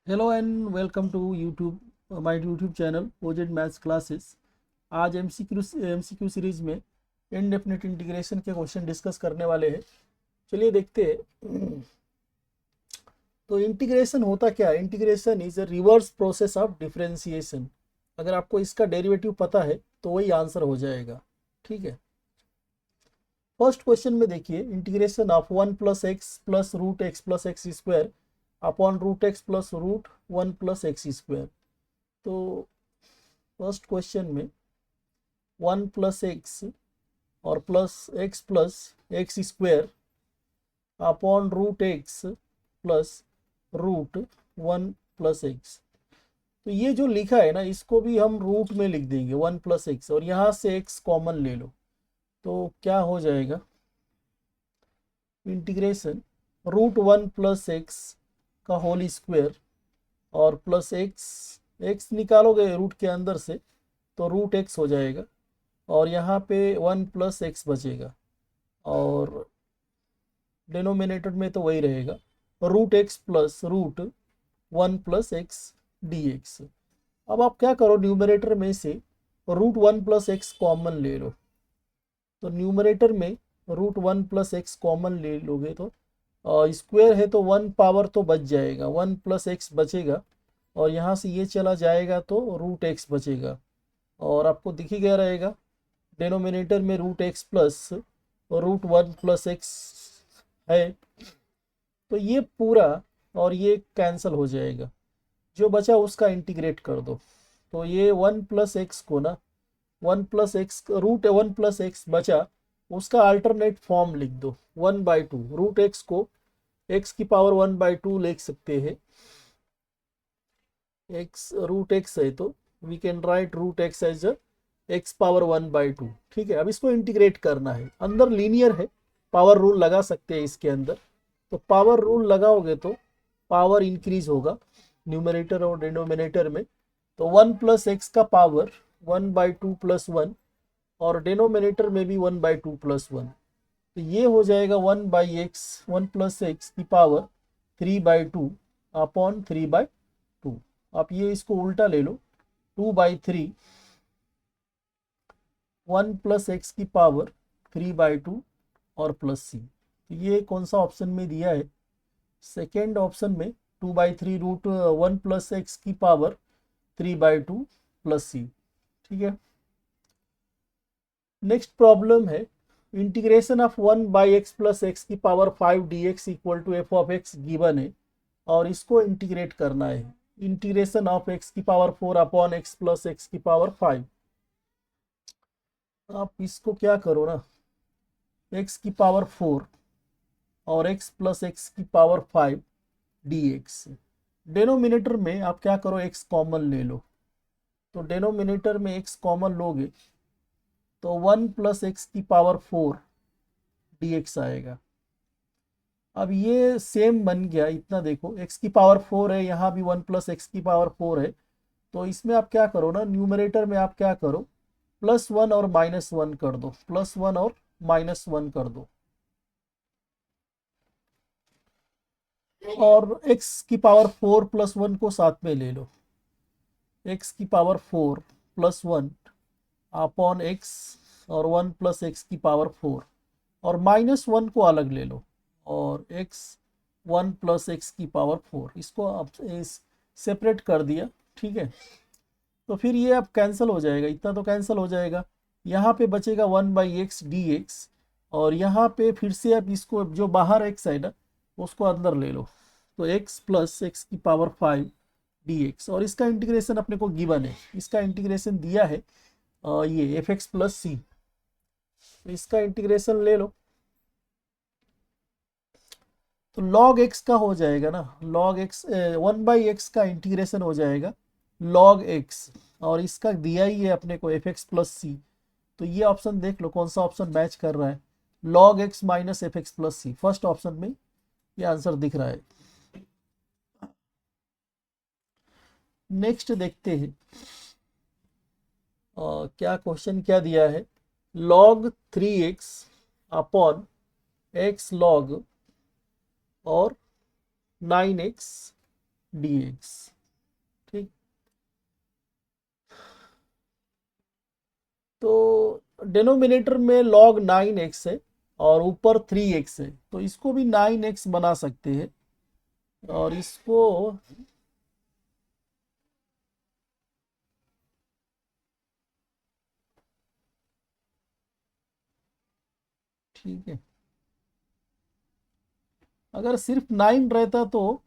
Hello and welcome to YouTube my YouTube channel OZ maths classes. आज MCQ series में indefinite integration के question discuss करने वाले हैं। चलिए देखते हैं। तो इंटीग्रेशन होता क्या है? Integration is a reverse process of differentiation. अगर आपको इसका डेरिवेटिव पता है तो वही आंसर हो जाएगा। ठीक है, फर्स्ट क्वेश्चन में देखिए, integration of 1 + x plus root x plus x square upon root x plus root 1 + x²। तो फर्स्ट क्वेश्चन में 1 + x और +x+x² upon root x plus root 1 + x। तो ये जो लिखा है ना, इसको भी हम रूट में लिख देंगे 1 + x, और यहाँ से x कॉमन ले लो तो क्या हो जाएगा, इंटीग्रेशन रूट 1 + x का होल स्क्वायर और प्लस एक्स निकालोगे रूट के अंदर से तो रूट एक्स हो जाएगा, और यहाँ पे 1 + x बचेगा, और डिनोमिनेटर में तो वही रहेगा, root x plus root 1 + x dx। अब आप क्या करो, न्यूमरेटर में से रूट 1 + x कॉमन ले लो। तो न्यूमरेटर में रूट 1 + x कॉमन ले लोगे तो स्क्वायर है तो 1 पावर तो बच जाएगा, 1 + x बचेगा, और यहाँ से ये चला जाएगा तो रूट एक्स बचेगा, और आपको दिख ही गया रहेगा डिनोमिनेटर में root x plus root 1 + x है, तो ये पूरा और ये कैंसिल हो जाएगा, जो बचा उसका इंटीग्रेट कर दो। तो ये 1 + x को ना, 1 + x रूट 1 + x बचा, उसका अल्टरनेट फॉर्म लिख दो 1/2। रूट एक्स को x की पावर 1/2 लिख सकते हैं, x रूट एक्स है तो we can write root x as x power 1/2। ठीक है, अब इसको इंटीग्रेट करना है, अंदर लीनियर है, पावर रूल लगा सकते हैं इसके अंदर। तो पावर रूल लगाओगे तो पावर इंक्रीज होगा न्यूमरेटर और डिनोमिनेटर में। तो 1 + x का पावर 1/2 + 1, और डिनोमिनेटर में भी 1/2 + 1, तो ये हो जाएगा 1/x 1 + x की पावर 3/2 अपॉन 3/2। आप ये इसको उल्टा ले लो, 2/3 1 + x की पावर 3/2 और प्लस सी। तो ये कौन सा ऑप्शन में दिया है? सेकेंड ऑप्शन में 2/3 रूट 1 + x की पावर 3/2 प्लस सी। ठीक है, नेक्स्ट प्रॉब्लम है, इंटीग्रेशन ऑफ 1/x + x की power 5 dx equal to f(x) given है, और इसको इंटीग्रेट करना है। इंटीग्रेशन ऑफ x की पावर 4 अपॉन x + x की पावर 5। आप इसको क्या करो ना, x की पावर 4 और x + x की पावर 5 dx। डिनोमिनेटर में आप क्या करो, x कॉमन ले लो। तो डिनोमिनेटर में x कॉमन लोगे तो 1 + x की पावर 4 dx आएगा। अब ये सेम बन गया, इतना देखो, x की पावर 4 है, यहाँ भी 1 + x की पावर 4 है। तो इसमें आप क्या करो ना, न्यूमरेटर में आप क्या करो, +1 और -1 कर दो, +1 और -1 कर दो, और x की पावर 4 + 1 को साथ में ले लो। x की पावर 4 + 1 अपॉन x, और 1 + x की पावर 4, और -1 को अलग ले लो, और x 1 + x की पावर 4, इसको आप सेपरेट कर दिया। ठीक है, तो फिर ये अब कैंसिल हो जाएगा, इतना तो कैंसिल हो जाएगा, यहाँ पे बचेगा 1/x dx, और यहाँ पे फिर से आप इसको जो बाहर x है ना उसको अंदर ले लो, तो x + x की पावर 5 dx, और इसका इंटीग्रेशन अपने को गिवन है, इसका इंटीग्रेशन दिया है ये fx + c, तो इसका इंटीग्रेशन ले लो। तो log x का हो जाएगा ना, log x 1/x का इंटीग्रेशन हो जाएगा log x, और इसका दिया ही है अपने को fx + c। तो ये ऑप्शन देख लो कौन सा ऑप्शन मैच कर रहा है, log x - fx + c, first option में ये आंसर दिख रहा है। नेक्स्ट देखते हैं क्या क्वेश्चन क्या दिया है, log 3x upon x log और 9x dx। ठीक, तो डिनोमिनेटर में log 9x है और ऊपर 3x है, तो इसको भी 9x बना सकते हैं और इसको ठीक है, अगर सिर्फ 9 रहता तो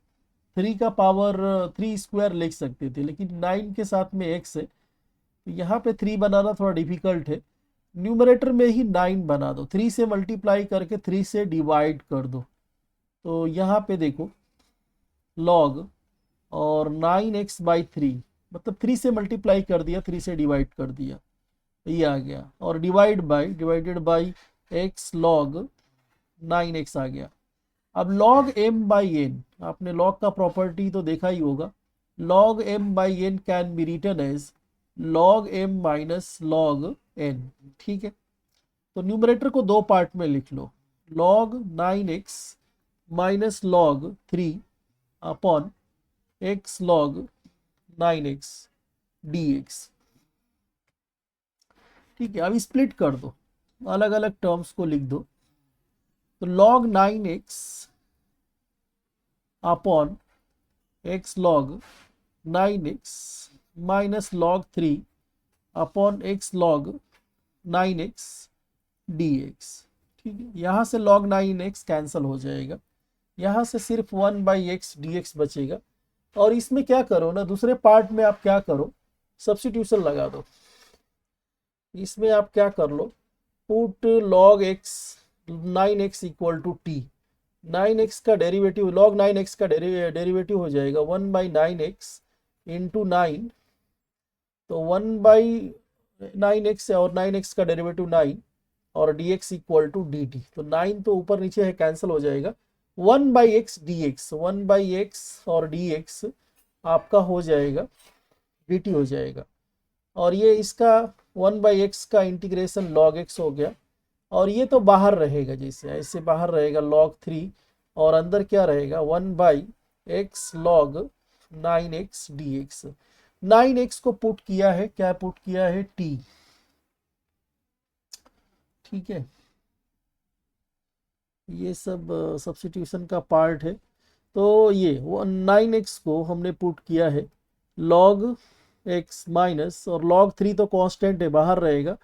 3 का पावर 3 स्क्वायर लिख सकते थे, लेकिन 9 के साथ में x है तो यहाँ पे 3 बनाना थोड़ा डिफिकल्ट है। न्यूमरेटर में ही 9 बना दो, 3 से मल्टीप्लाई करके 3 से डिवाइड कर दो। तो यहाँ पे देखो log और 9x/3, मतलब 3 से मल्टीप्लाई कर दिया, 3 से डिवाइड कर दिया, ये आ गया। और divided by x log 9x आ गया। अब log m/n, आपने log का प्रॉपर्टी तो देखा ही होगा, log m/n can be written as log m minus log n। ठीक है, तो न्यूमरेटर को दो पार्ट में लिख लो, log 9x minus log 3 upon x log 9x dx। ठीक है, अब स्प्लिट कर दो, अलग अलग टर्म्स को लिख दो। तो log 9x upon x log 9x minus log 3 upon x log 9x dx। ठीक है, यहाँ से log 9x कैंसिल हो जाएगा, यहाँ से सिर्फ 1/x dx बचेगा। और इसमें क्या करो ना, दूसरे पार्ट में आप क्या करो, सब्स्टिट्यूशन लगा दो। इसमें आप क्या कर लो, put log x 9x equal to t, 9x का डेरिवेटिव, log 9x का डेरिवेटिव हो जाएगा 1/9x इंटू 9, तो 1/9x और 9x का डेरिवेटिव 9 और dx इक्वल टू dt। तो 9 तो ऊपर नीचे है, कैंसिल हो जाएगा, 1/x dx, 1/x और dx आपका हो जाएगा dt हो जाएगा। और ये इसका 1/x का इंटीग्रेशन log x हो गया, और ये तो बाहर रहेगा, जैसे ऐसे बाहर रहेगा log 3, और अंदर क्या रहेगा 1/x log 9x dx। 9x को पुट किया है, क्या पुट किया है, t। ठीक है, ये सब सब्स्टिट्यूशन का पार्ट है। तो ये 9x को हमने पुट किया है log x माइनस, और log 3 तो कांस्टेंट है, बाहर रहेगा,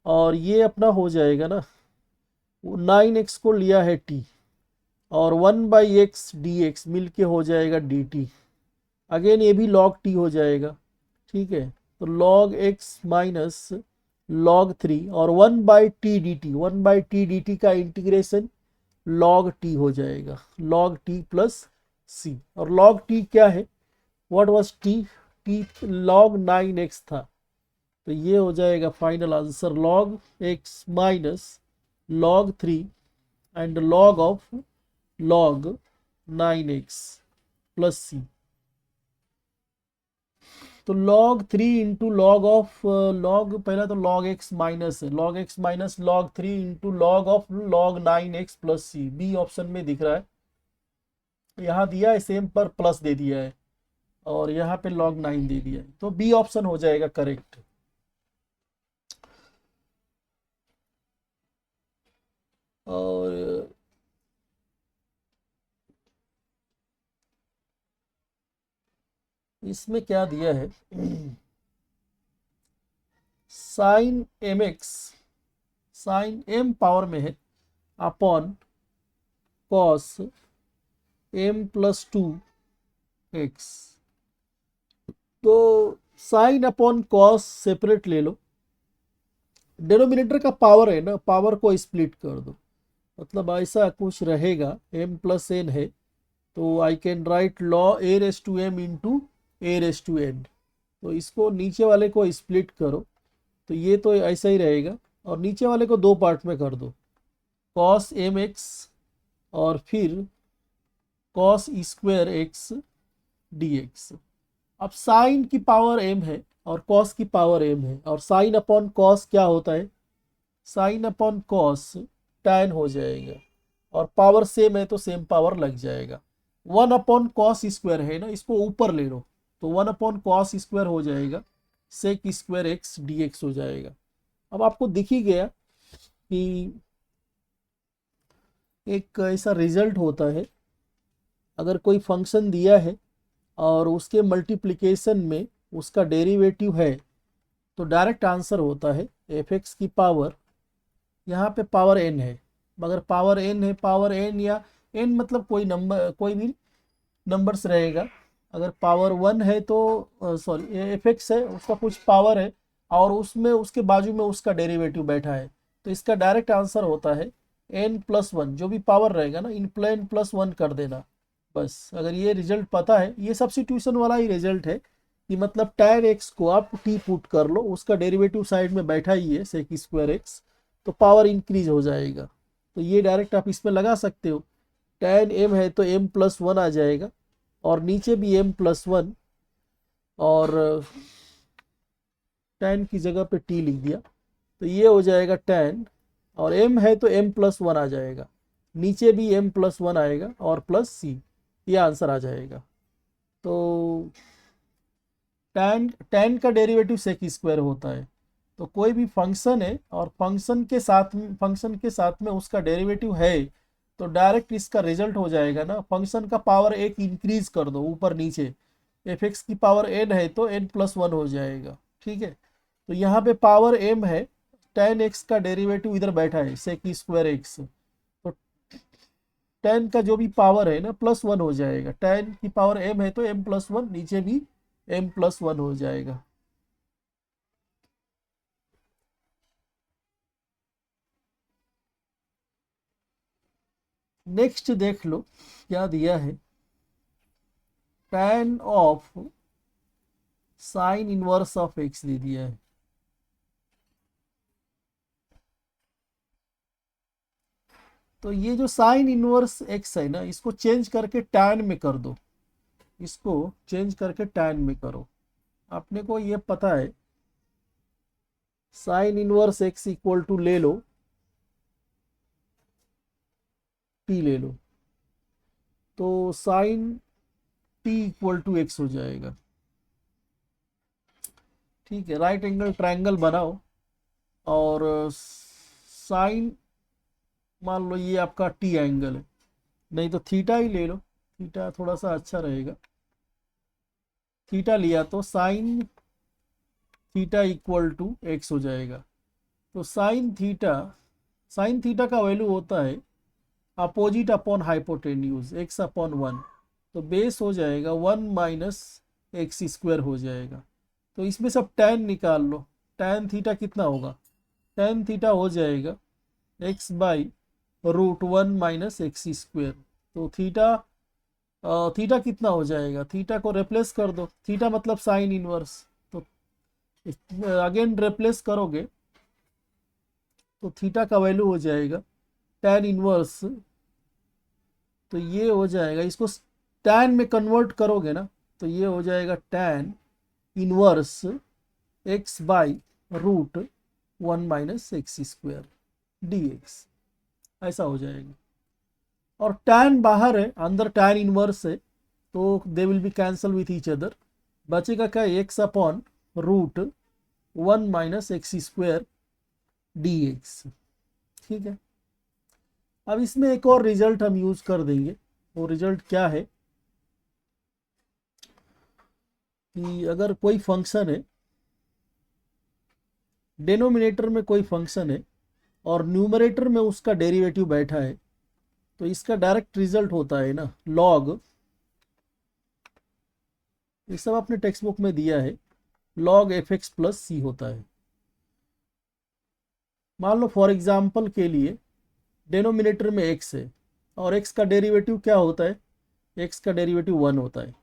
और ये अपना हो जाएगा ना, 9x को लिया है t, और 1/x dx मिल के हो जाएगा dt। अगेन ये भी log t हो जाएगा। ठीक है, तो log x माइनस log 3 और 1/t dt, 1/t dt का इंटीग्रेशन log t हो जाएगा, log t प्लस c। और log t क्या है, what was t, t log 9x था, तो ये हो जाएगा final answer log x minus log 3 and log of log 9x plus c। तो log 3 into log of log, पहला तो log x माइनस है, log x minus log 3 into log of log 9x plus c, B option में दिख रहा है, यहाँ दिया है सेम पर प्लस दे दिया है, और यहाँ पे log 9 दे दिया है, तो बी ऑप्शन हो जाएगा करेक्ट। और इसमें क्या दिया है, sine m x, sine m power में है upon cos M plus 2x। तो साइन अपॉन कॉस सेपरेट ले लो, डिनोमिनेटर का पावर है ना, पावर को स्प्लिट कर दो, मतलब ऐसा कुछ रहेगा, m प्लस n है, तो I can write log a raise to m into a raise to n। तो इसको नीचे वाले को स्प्लिट करो, तो ये तो ऐसा ही रहेगा, और नीचे वाले को दो पार्ट में कर दो, cos mx और फिर cos स्क्वायर x dx। अब साइन की पावर m है और cos की पावर m है, और साइन अपॉन cos क्या होता है, साइन अपॉन cos tan हो जाएगा, और पावर सेम है तो सेम पावर लग जाएगा। 1/cos² है ना, इसको ऊपर ले लो तो 1/cos² हो जाएगा, sec² x dx हो जाएगा। अब आपको दिख ही गया कि एक ऐसा रिजल्ट होता है, अगर कोई फंक्शन दिया है और उसके मल्टीप्लिकेशन में उसका डेरिवेटिव है तो डायरेक्ट आंसर होता है f(x) की पावर, यहाँ पे पावर n है, मगर पावर n है, पावर n या n मतलब कोई नंबर, कोई भी नंबर्स रहेगा। अगर पावर 1 है तो सॉरी f(x) है, उसका कुछ पावर है और उसमें उसके बाजू में उसका डेरिवेटिव बैठा है, तो इसका डायरेक्ट आंसर होता है n+1, जो भी पावर रहेगा ना इन n+1 कर देना बस। अगर ये रिजल्ट पता है, ये सब्स्टिट्यूशन वाला ही रिजल्ट है कि मतलब tan x को आप t पुट कर लो, उसका डेरिवेटिव साइड में बैठा ही है sec² x, तो पावर इंक्रीज हो जाएगा। तो ये डायरेक्ट आप इसमें लगा सकते हो, tan m है तो m+1 आ जाएगा और नीचे भी m+1 और tan की जगह पे t लिख दिया तो ये हो जाएगा tan, और m है तो m+1 आ जाएगा, नीचे भी m+1 आएगा और प्लस c, ये आंसर आ जाएगा। तो tan का डेरिवेटिव sec² होता है, तो कोई भी फंक्शन है और फंक्शन के साथ में उसका डेरिवेटिव है तो डायरेक्ट इसका रिजल्ट हो जाएगा ना, फंक्शन का पावर एक इंक्रीज कर दो ऊपर नीचे, f(x) की पावर n है तो n+1 हो जाएगा। ठीक है, तो यहाँ पे पावर m है, tan x का डेरिवेटिव इधर बैठा है sec² x, तो tan का जो भी पावर है ना +1 हो जाएगा, tan की पावर m है तो m+1, नीचे भी m+1 हो जाएगा। नेक्स्ट देख लो क्या दिया है, tan of sine inverse of x दे दिया है। तो ये जो साइन इनवर्स x है ना, इसको चेंज करके tan में कर दो, इसको चेंज करके tan में करो। अपने को ये पता है sine inverse x equal to ले लो t ले लो, तो sine t equal to x हो जाएगा। ठीक है, राइट एंगल ट्रायंगल बनाओ और साइन, मान लो ये आपका टी एंगल है, नहीं तो थीटा ही ले लो, थीटा थोड़ा सा अच्छा रहेगा। थीटा लिया तो sine theta equal to x हो जाएगा। तो साइन थीटा का वैल्यू होता है अपोजिट अपॉन हाइपोटेन्यूज x/1, तो बेस हो जाएगा 1 - x² हो जाएगा। तो इसमें सब tan निकाल लो, tan थीटा कितना होगा, tan थीटा हो जाएगा x/√1 - x²। तो थीटा कितना हो जाएगा, थीटा को रिप्लेस कर दो, थीटा मतलब साइन इनवर्स, तो अगेन रिप्लेस करोगे तो थीटा का वैल्यू हो जाएगा tan इनवर्स, तो ये हो जाएगा, इसको tan में कन्वर्ट करोगे ना तो ये हो जाएगा tan inverse x/√1 - x² dx, ऐसा हो जाएगा। और tan बाहर है, अंदर tan इनवर्स है, तो they will be cancel with each other, बचेगा क्या x/√1 - x² dx। ठीक है, अब इसमें एक और रिजल्ट हम यूज कर देंगे। वो रिजल्ट क्या है कि अगर कोई फंक्शन है, डेनोमिनेटर में कोई फंक्शन है और न्यूमरेटर में उसका डेरिवेटिव बैठा है, तो इसका डायरेक्ट रिजल्ट होता है ना लॉग, ये सब अपने टेक्स्ट बुक में दिया है, log f(x) + c होता है। मान लो फॉर एग्जाम्पल के लिए डेनोमिनेटर में x है और x का डेरिवेटिव क्या होता है, x का डेरिवेटिव 1 होता है,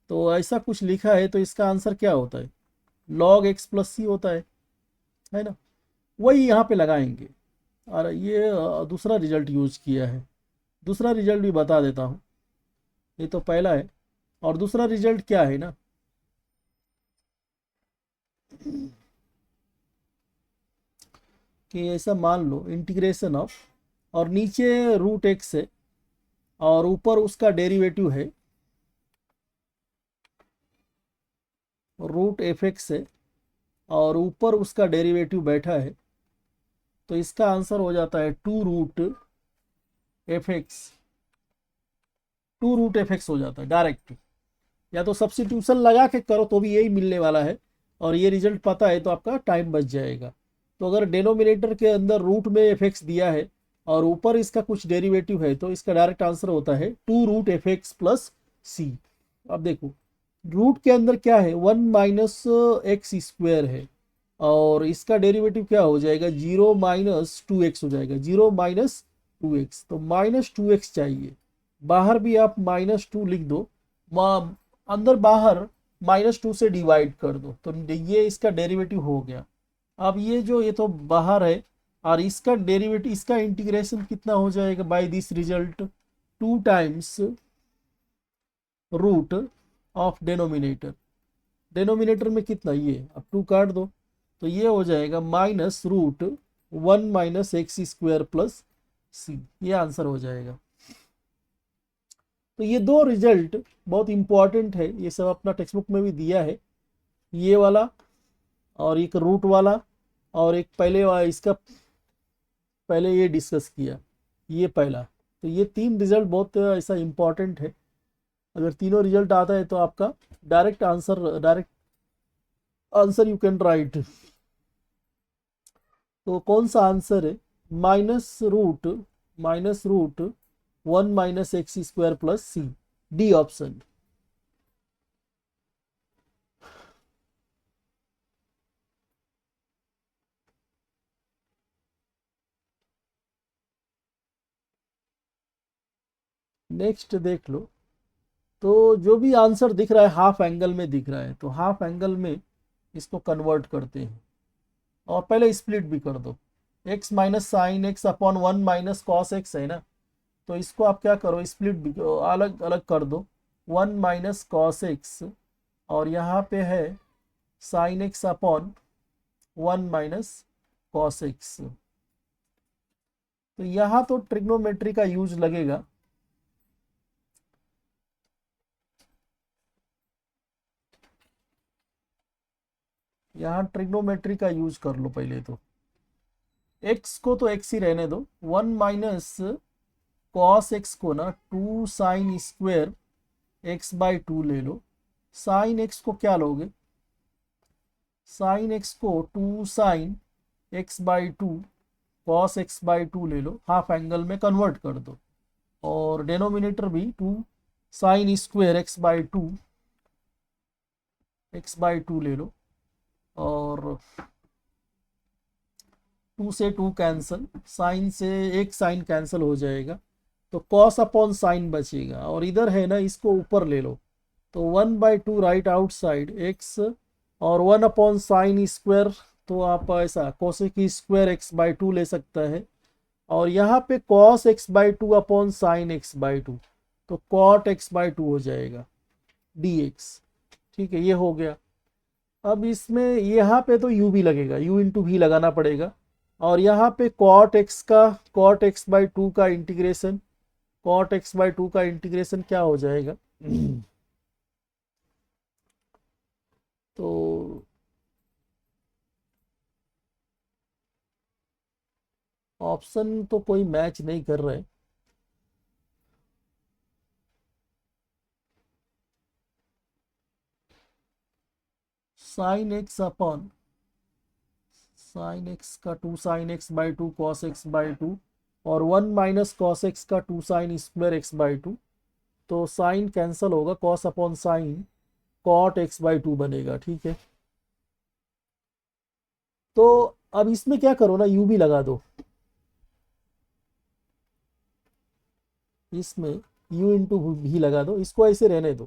तो ऐसा कुछ लिखा है तो इसका आंसर क्या होता है, log x + c होता है ना। वही यहाँ पे लगाएंगे, और ये दूसरा रिजल्ट यूज किया है, दूसरा रिजल्ट भी बता देता हूँ। ये तो पहला है, और दूसरा रिजल्ट क्या है ना, कि ऐसा मान लो इंटीग्रेशन ऑफ, और नीचे रूट एक्स है और ऊपर उसका डेरिवेटिव है रूट एफ एक्स है और ऊपर उसका डेरिवेटिव बैठा है, तो इसका आंसर हो जाता है two root f x. Two root f x हो जाता है डायरेक्ट, या तो सब्सिट्यूशन लगा के करो तो भी यही मिलने वाला है, और ये रिजल्ट पता है तो आपका टाइम बच जाएगा। तो अगर डिनोमिनेटर के अंदर रूट में एफ एक्स दिया है और ऊपर इसका कुछ डेरिवेटिव है, तो इसका डायरेक्ट आंसर होता है two root f x plus c. अब देखो रूट के अंदर क्या है, वन माइनस एक्स स्क्वेयर है, और इसका डेरिवेटिव क्या हो जाएगा, जीरो माइनस टू एक्स हो जाएगा, जीरो माइनस टू एक्स, तो माइनस टू एक्स चाहिए। बाहर भी आप माइनस टू लिख दो, अंदर बाहर माइनस टू से डिवाइड कर दो, तो ये इसका डेरिवेटिव हो गया। अब ये तो बाहर है, और इसका डेरिवेटिव, इसका इंटीग्रेशन कितना हो जाएगा by this result, two times root of denominator. Denominator में कितना, ये अब टू काट दो, तो ये हो जाएगा minus root one minus x square plus c, ये आंसर हो जाएगा। तो ये दो रिजल्ट बहुत इंपॉर्टेंट है, ये सब अपना टेक्स्ट बुक में भी दिया है, ये वाला और एक रूट वाला, और एक पहले वाला, इसका पहले ये डिस्कस किया, ये पहला। तो ये तीन रिजल्ट बहुत ऐसा इंपॉर्टेंट है, अगर तीनों रिजल्ट आता है तो आपका direct answer you can write. तो कौन सा आंसर है, minus root one minus x square plus c, D option. Next देख लो, तो जो भी आंसर दिख रहा है हाफ एंगल में दिख रहा है, तो हाफ एंगल में इसको कन्वर्ट करते हैं, और पहले स्प्लिट भी कर दो। X minus sine x upon one minus cos x है ना, तो इसको आप क्या करो, स्प्लिट भी अलग अलग कर दो, वन माइनस कॉस एक्स, और यहाँ पे है sign x upon one minus cos x. तो यहाँ तो ट्रिग्नोमेट्री का यूज लगेगा, यहाँ ट्रिग्नोमेट्री का यूज कर लो पहले तो। एक्स को तो एक्स ही रहने दो, वन माइनस कॉस एक्स को ना two sine square x by two ले लो। साइन एक्स को क्या लोगे, साइन एक्स को two sine x by two cos x by two ले लो, हाफ एंगल में कन्वर्ट कर दो, और डेनोमिनेटर भी two sine square x by two ले लो, और टू से टू कैंसल, साइन से एक साइन कैंसिल हो जाएगा, तो कॉस अपॉन साइन बचेगा, और इधर है ना इसको ऊपर ले लो, तो one by two right outside x, और वन अपॉन साइन स्क्वायर, तो आप ऐसा cosec square x by two ले सकता है, और यहाँ पे cos x by two upon sine x by two, तो कॉट एक्स बाई टू हो जाएगा डी एक्स। ठीक है, ये हो गया। अब इसमें यहाँ पे तो u भी लगेगा, u इंटू भी लगाना पड़ेगा, और यहाँ पे कॉट एक्स बाई टू का integration, cot x by two का इंटीग्रेशन क्या हो जाएगा तो ऑप्शन तो कोई मैच नहीं कर रहे, sine x upon sine x का two sine x by two cos x by two, और वन माइनस कॉस एक्स का two sine square x by two, तो साइन कैंसल होगा, cos upon sine cot x by two बनेगा। ठीक है, तो अब इसमें क्या करो ना, यू भी लगा दो, इसमें u इंटू भी लगा दो, इसको ऐसे रहने दो,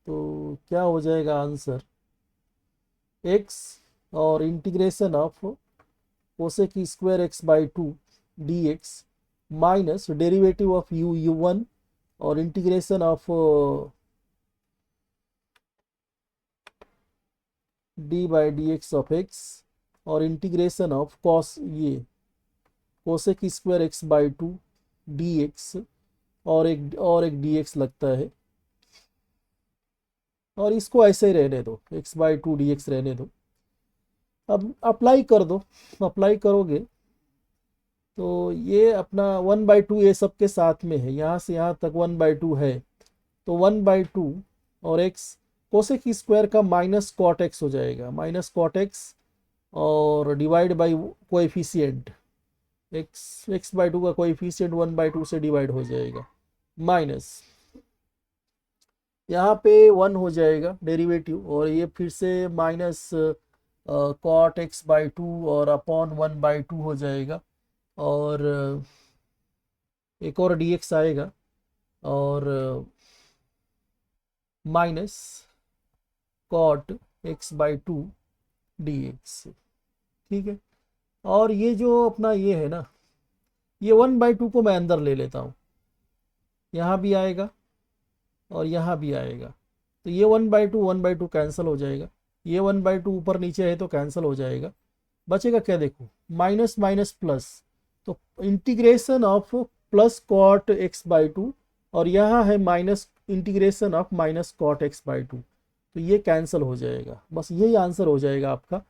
तो क्या हो जाएगा आंसर, x और integration of cosec square x by two d x, minus derivative of u one, और integration of d by d x of x, और इंटीग्रेशन ऑफ कॉस ये cosec square x by two d x, और एक D x लगता है, और इसको ऐसे ही रहने दो, x by two d x रहने दो। अब अप्लाई कर दो, अप्लाई करोगे तो ये अपना 1/2 ये सब के साथ में है, यहाँ से यहाँ तक 1/2 है, तो 1/2 और एक्स कोसेक स्क्वायर का माइनस कॉट एक्स हो जाएगा, माइनस कॉट एक्स और डिवाइड बाई कोएफिशिएंट एक्स/2 का कोएफिशिएंट 1/2 से डिवाइड हो जाएगा, माइनस यहाँ पे 1 हो जाएगा डेरिवेटिव, और ये फिर से माइनस कॉट x/2 और अपॉन 1/2 हो जाएगा, और एक और dx आएगा, और माइनस कॉट x/2 dx। ठीक है, और ये जो अपना ये है ना, ये 1/2 को मैं अंदर ले लेता हूँ, यहाँ भी आएगा और यहाँ भी आएगा, तो ये 1/2 कैंसिल हो जाएगा, ये 1/2 ऊपर नीचे है तो कैंसिल हो जाएगा, बचेगा क्या देखो, माइनस माइनस प्लस, तो integration of plus cot x/2, और यहाँ है minus integration of minus cot x/2, तो ये कैंसिल हो जाएगा, बस यही आंसर हो जाएगा आपका।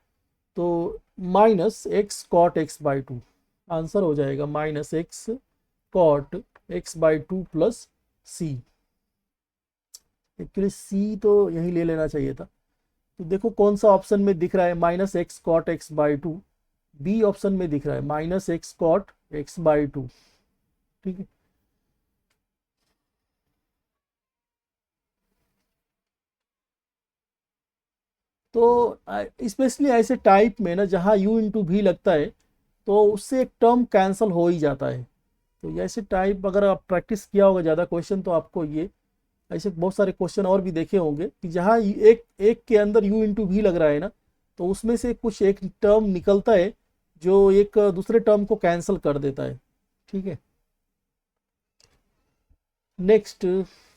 तो minus x cot x/2 answer हो जाएगा, minus x cot x/2 plus c. Actually c तो यही ले लेना चाहिए था, तो देखो कौन सा ऑप्शन में दिख रहा है, minus x cot x/2, B option में दिख रहा है माइनस एक्स कॉट x/2। ठीक है, तो स्पेशली ऐसे टाइप में ना जहाँ u इंटू भी लगता है तो उससे एक टर्म कैंसिल हो ही जाता है, तो ऐसे टाइप अगर आप प्रैक्टिस किया होगा ज़्यादा क्वेश्चन तो आपको ये ऐसे बहुत सारे क्वेश्चन और भी देखे होंगे कि जहाँ एक एक के अंदर u इंटू भी लग रहा है ना, तो उसमें से कुछ एक टर्म निकलता है जो एक दूसरे टर्म को कैंसिल कर देता है। ठीक है, नेक्स्ट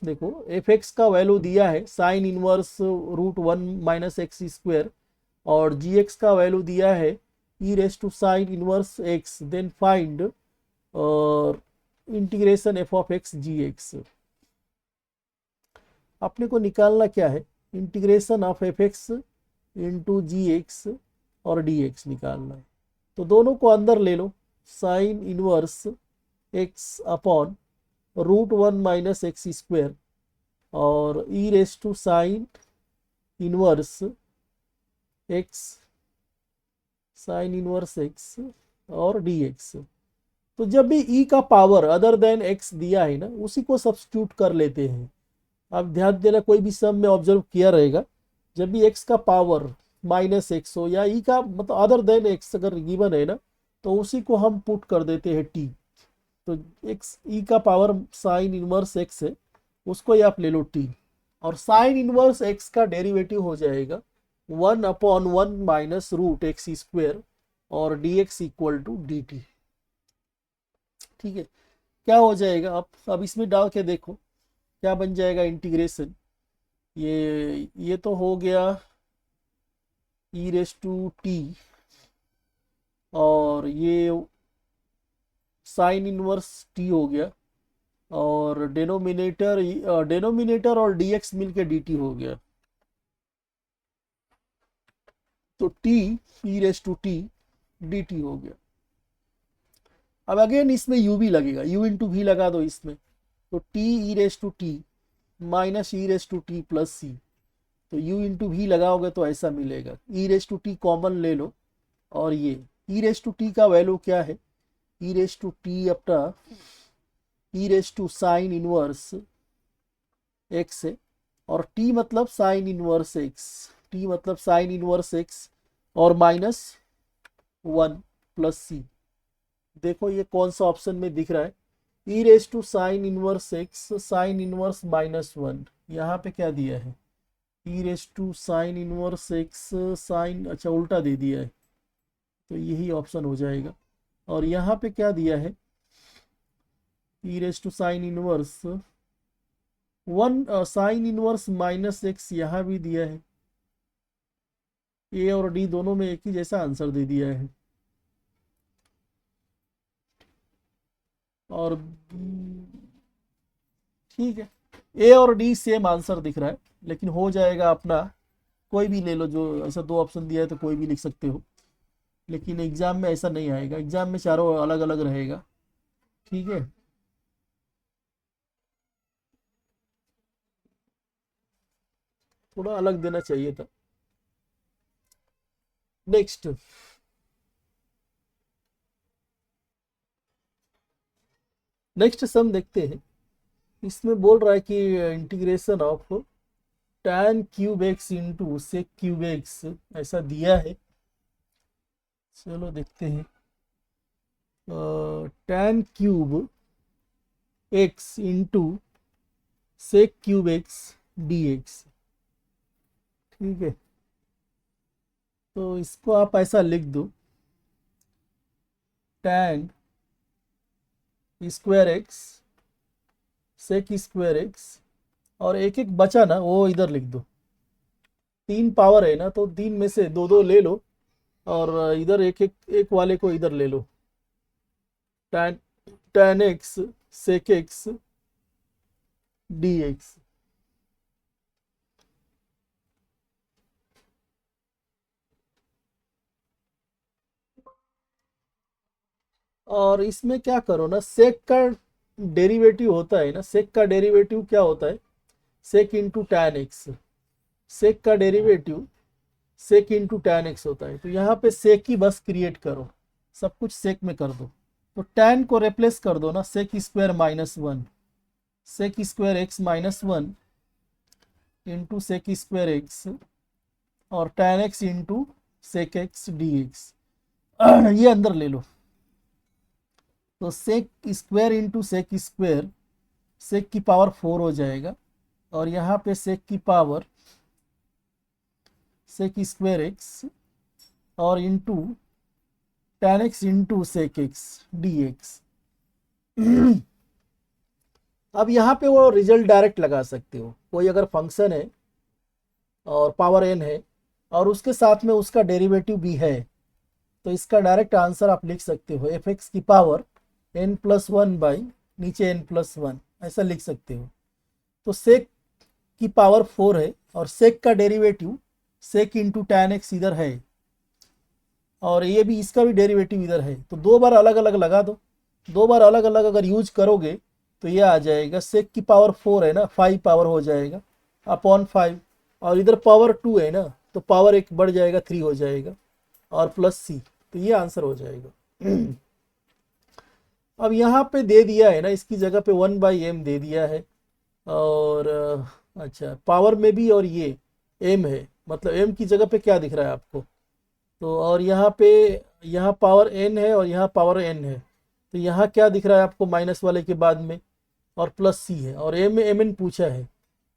देखो, एफ एक्स का वैल्यू दिया है sine inverse √1 minus x square, और जी एक्स का वैल्यू दिया है e raise to sine inverse x, then find और integration f of x g x. अपने को निकालना क्या है, integration of f x into g x और डी एक्स निकालना है, तो दोनों को अंदर ले लो, sine inverse x upon √1 minus x square और e raise to sine inverse x, sine inverse x और डी एक्स। तो जब भी ई का पावर अदर देन एक्स दिया है ना, उसी को सब्स्टिट्यूट कर लेते हैं। आप ध्यान देना, कोई भी सम में ऑब्जर्व किया रहेगा, जब भी एक्स का पावर माइनस एक्स हो या ई का मतलब अदर देन एक्स अगर गिवन है ना, तो उसी को हम पुट कर देते हैं टी। तो एक्स ई का पावर साइन इनवर्स एक्स है, उसको ही आप ले लो टी, और साइन इनवर्स एक्स का डेरिवेटिव हो जाएगा 1/1 माइनस रूट एक्स स्क्वायर और d x equal to d t. ठीक है, क्या हो जाएगा, अब इसमें डाल के देखो क्या बन जाएगा इंटीग्रेशन, ये तो हो गया ई रेस टू टी, और ये साइन इनवर्स टी हो गया, और डेनोमिनेटर और dx मिलके dt हो गया, तो t e raise to t dt हो गया। अब अगेन इसमें u भी लगेगा, u इंटू भी लगा दो इसमें, तो t e raise to t minus e raise to t plus c, तो u इंटू भी लगाओगे तो ऐसा मिलेगा, e raise to t common ले लो, और ये ई रेस टू टी का वैल्यू क्या है, ई रेस टू टी अपना e raise to sine inverse x है, और t मतलब साइन इनवर्स एक्स, t मतलब साइन इनवर्स एक्स और माइनस 1 प्लस सी। देखो ये कौन सा ऑप्शन में दिख रहा है, e raise to sine inverse x sine inverse -1, यहाँ पे क्या दिया है, e raise to sine inverse x sine, अच्छा उल्टा दे दिया है, तो यही ऑप्शन हो जाएगा। और यहाँ पे क्या दिया है, e raise to sine inverse 1 sine inverse -x यहाँ भी दिया है, ए और डी दोनों में एक ही जैसा आंसर दे दिया है। और ठीक है, ए और डी सेम आंसर दिख रहा है, लेकिन हो जाएगा अपना, कोई भी ले लो, जो ऐसा दो ऑप्शन दिया है तो कोई भी लिख सकते हो, लेकिन एग्जाम में ऐसा नहीं आएगा, एग्जाम में चारों अलग अलग रहेगा। ठीक है, थोड़ा अलग देना चाहिए था। नेक्स्ट, नेक्स्ट सम देखते हैं। इसमें बोल रहा है कि integration of tan cube x into sec cube x ऐसा दिया है। चलो देखते हैं। tan cube x into sec cube x d x. ठीक है, तो इसको आप ऐसा लिख दो, tan square x sec square x, और एक एक बचा ना वो इधर लिख दो। तीन पावर है ना, तो तीन में से दो दो ले लो, और इधर एक एक एक वाले को इधर ले लो, tan tan x sec x d x. और इसमें क्या करो ना, सेक का डेरिवेटिव होता है ना, सेक का डेरिवेटिव क्या होता है, sec into tan x. Sec का derivative sec into tan x होता है, तो यहाँ पे सेक ही बस क्रिएट करो, सब कुछ सेक में कर दो। तो टैन को रिप्लेस कर दो ना, sec square minus one, sec square x minus one into sec square x, और tan x into sec x d x. ये अंदर ले लो, तो sec square into sec square, sec की पावर 4 हो जाएगा, और यहाँ पे सेक की पावर सेक स्क्वायर एक्स और into tan x into sec x d x. अब यहाँ पे वो रिजल्ट डायरेक्ट लगा सकते हो, कोई अगर फंक्शन है और पावर एन है और उसके साथ में उसका डेरिवेटिव भी है, तो इसका डायरेक्ट आंसर आप लिख सकते हो, एफ एक्स की power n plus one by नीचे एन प्लस वन, ऐसा लिख सकते हो। तो सेक की पावर 4 है, और सेक का derivative sec into tan x इधर है, और ये भी, इसका भी डेरिवेटिव इधर है, तो दो बार अलग अलग लगा दो। दो बार अलग अलग अगर यूज करोगे तो ये आ जाएगा, सेक की पावर 4 है ना, 5 पावर हो जाएगा अपॉन 5, और इधर पावर 2 है ना, तो पावर एक बढ़ जाएगा, 3 हो जाएगा, और प्लस सी, तो ये आंसर हो जाएगा। अब यहाँ पे दे दिया है ना, इसकी जगह पे 1/m दे दिया है, और अच्छा पावर में भी, और ये m है, मतलब m की जगह पे क्या दिख रहा है आपको, तो और यहाँ पे, यहाँ पावर n है और यहाँ पावर n है, तो यहाँ क्या दिख रहा है आपको माइनस वाले के बाद में, और प्लस सी है, और एम एन पूछा है,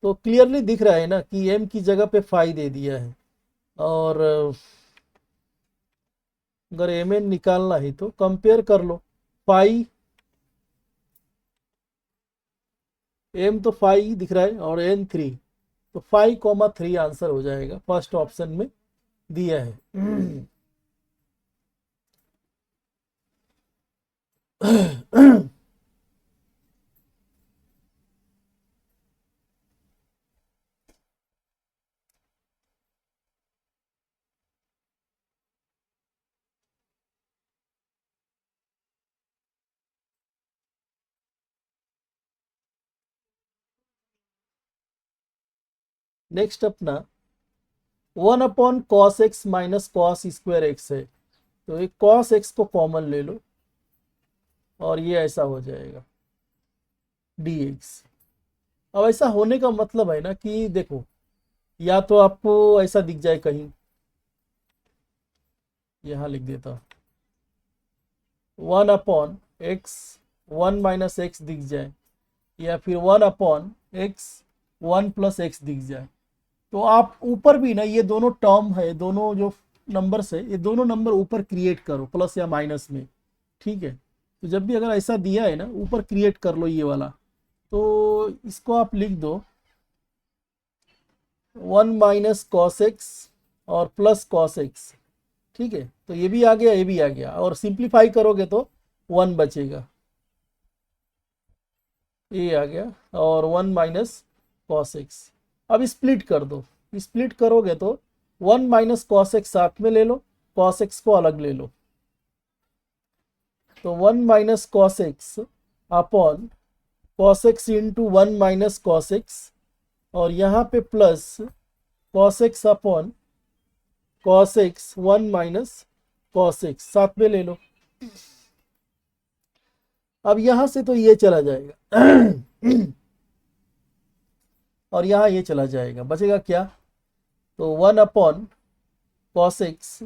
तो क्लियरली दिख रहा है ना कि m की जगह पे 5 दे दिया है, और अगर एम एन निकालना है तो कंपेयर कर लो, 5 एम तो 5 दिख रहा है और एन 3, तो 5,3 आंसर हो जाएगा, फर्स्ट ऑप्शन में दिया है। नेक्स्ट अपना 1/cos x minus cos square x है, तो एक cos x को कॉमन ले लो, और ये ऐसा हो जाएगा dx। अब ऐसा होने का मतलब है ना कि देखो, या तो आपको ऐसा दिख जाए कहीं, यहाँ लिख देता हूँ 1/x 1 - x दिख जाए, या फिर 1/x 1 + x दिख जाए, तो आप ऊपर भी ना, ये दोनों टर्म है, दोनों जो नंबर्स है, ये दोनों नंबर ऊपर क्रिएट करो प्लस या माइनस में। ठीक है, तो जब भी अगर ऐसा दिया है ना, ऊपर क्रिएट कर लो ये वाला, तो इसको आप लिख दो 1 - cos x और प्लस cos x। ठीक है, तो ये भी आ गया, ये भी आ गया, और सिंप्लीफाई करोगे तो 1 बचेगा। ए आ गया, और 1 माइनस कॉस एक्स। अब स्प्लिट कर दो, स्प्लिट करोगे तो 1 माइनस कॉस एक्स साथ में ले लो, कॉस एक्स को अलग ले लो। तो 1 minus cos x upon cos x into 1 minus cos x, और यहाँ पे plus cos x upon cos x 1 minus cos x साथ में ले लो। अब यहां से तो ये चला जाएगा और यहाँ ये चला जाएगा, बचेगा क्या? तो 1 अपॉन कॉस एक्स,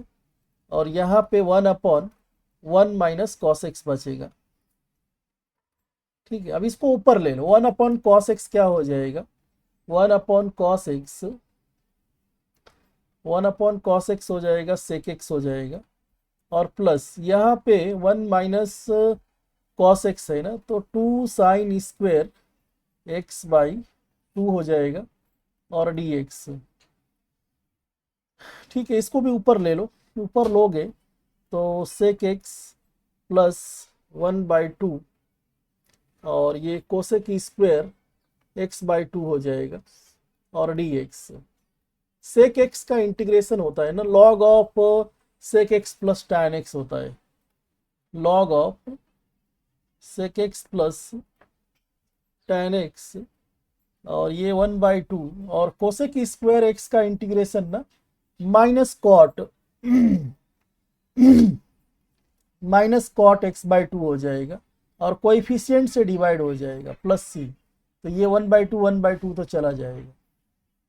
और यहाँ पे 1 अपॉन 1 माइनस कॉस एक्स बचेगा। ठीक है, अब इसको ऊपर ले लो, 1 अपॉन कॉस एक्स क्या हो जाएगा? 1 upon cos x, 1 upon cos x हो जाएगा सेक एक्स हो जाएगा, और प्लस यहाँ पे 1 माइनस कॉस एक्स है ना, तो 2 साइन स्क्वेयर एक्स बाई 2 हो जाएगा, और डी एक्स। ठीक है, इसको भी ऊपर ले लो, ऊपर लोगे तो सेक एक्स प्लस 1/2, और ये कोसेक स्क्वेयर एक्स बाई 2 हो जाएगा, और डी एक्स। सेक एक्स का इंटीग्रेशन होता है ना, log of sec x plus tan x होता है, log of sec x plus tan x, और ये 1/2, और कोसेक स्क्वायर एक्स का इंटीग्रेशन ना minus cot minus cot x by 2 हो जाएगा, और कोएफिशिएंट से डिवाइड हो जाएगा प्लस सी, तो ये 1/2 तो चला जाएगा।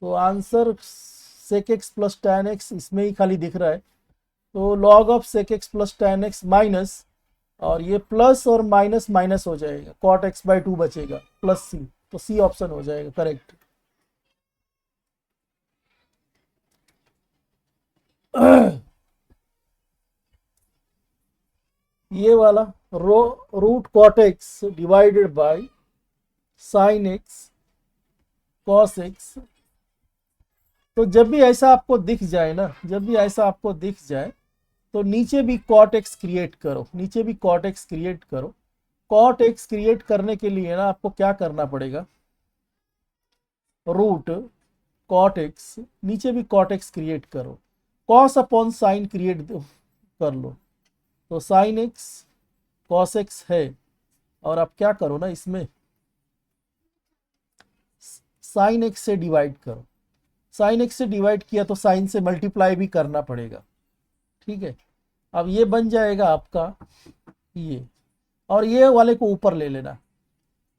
तो answer sec x plus tan x इसमें ही खाली दिख रहा है, तो log of sec x plus tan x minus, और ये प्लस और माइनस माइनस हो जाएगा, कॉट एक्स बाई 2 बचेगा प्लस सी, तो सी ऑप्शन हो जाएगा करेक्ट। ये वाला root cot x divided by sine x cos x, तो जब भी ऐसा आपको दिख जाए ना, जब भी ऐसा आपको दिख जाए तो नीचे भी कॉट एक्स क्रिएट करो, नीचे भी कॉट एक्स क्रिएट करो। कॉट एक्स क्रिएट करने के लिए ना आपको क्या करना पड़ेगा? रूट कॉट एक्स, नीचे भी कॉट एक्स क्रिएट करो, कॉस अपॉन साइन क्रिएट कर लो, तो साइन एक्स कॉस एक्स है, और आप क्या करो ना, इसमें साइन एक्स से डिवाइड करो, साइन एक्स से डिवाइड किया तो साइन से मल्टीप्लाई भी करना पड़ेगा। ठीक है, अब ये बन जाएगा आपका ये, और ये वाले को ऊपर ले लेना,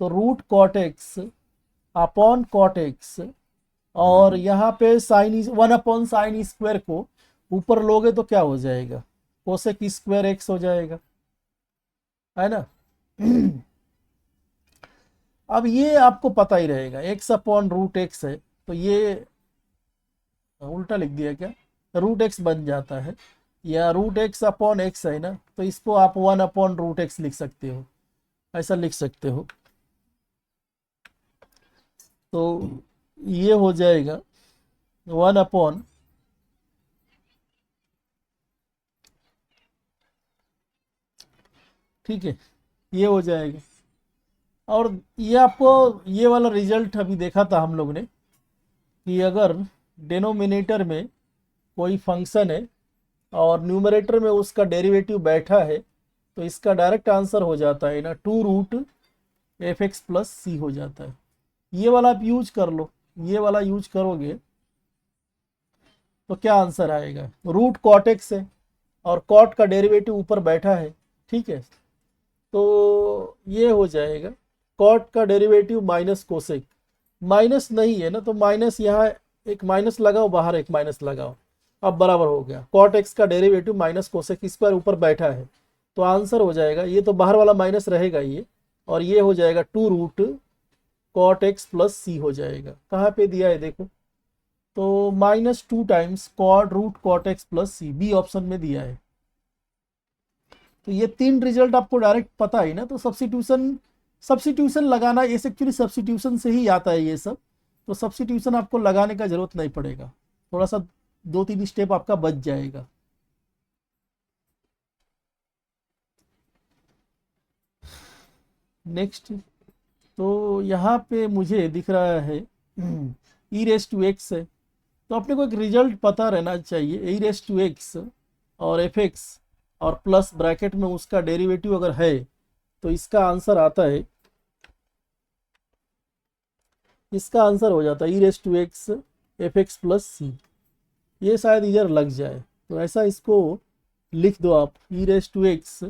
तो root cot x upon cot x, और यहाँ पे साइन 1 अपॉन साइन स्क्वायर को ऊपर लोगे तो क्या हो जाएगा? कोसेक स्क्वायर एक्स हो जाएगा, है ना। अब ये आपको पता ही रहेगा, एक्स अपॉन रूट एक्स है, तो ये उल्टा लिख दिया क्या, रूट एक्स बन जाता है, या रूट एक्स अपॉन एक्स है ना, तो इसको आप 1 अपॉन रूट एक्स लिख सकते हो, ऐसा लिख सकते हो। तो ये हो जाएगा 1 अपॉन ठीक है, ये हो जाएगा। और ये आपको ये वाला रिजल्ट अभी देखा था हम लोग ने, कि अगर डिनोमिनेटर में कोई फंक्शन है और न्यूमरेटर में उसका डेरिवेटिव बैठा है, तो इसका डायरेक्ट आंसर हो जाता है ना 2 root f x plus c हो जाता है। ये वाला आप यूज कर लो, ये वाला यूज करोगे तो क्या आंसर आएगा? रूट कॉट एक्स है, और कॉट का डेरिवेटिव ऊपर बैठा है, ठीक है, तो ये हो जाएगा कॉट का डेरिवेटिव माइनस कोसेक, माइनस नहीं है ना, तो माइनस यहाँ एक माइनस लगाओ, बाहर एक माइनस लगाओ, अब बराबर हो गया, कॉट एक्स का डेरिवेटिव माइनस कोसेक स्क्वायर ऊपर बैठा है, तो आंसर हो जाएगा, ये तो बाहर वाला माइनस रहेगा ये, और ये हो जाएगा 2 root cot x plus c हो जाएगा। कहाँ पे दिया है देखो, तो -2 times cot root cot x plus c, B option में दिया है। तो ये 3 रिजल्ट आपको डायरेक्ट पता है ना, तो सब्सिट्यूशन सब्सिट्यूशन लगाना, ये एक्चुअली सब्सिट्यूशन से ही आता है ये सब, तो सब्सिट्यूशन आपको लगाने का जरूरत नहीं पड़ेगा, थोड़ा सा 2-3 स्टेप आपका बच जाएगा। नेक्स्ट तो यहाँ पे मुझे दिख रहा है ई रेस टू एक्स है, तो अपने को एक रिजल्ट पता रहना चाहिए। ई रेस टू एक्स और एफ एक्स और प्लस ब्रैकेट में उसका डेरिवेटिव अगर है तो इसका आंसर आता है, इसका आंसर हो जाता है e raise to x f x plus c. ये शायद इधर लग जाए, तो ऐसा इसको लिख दो आप, ई रेस टू एक्स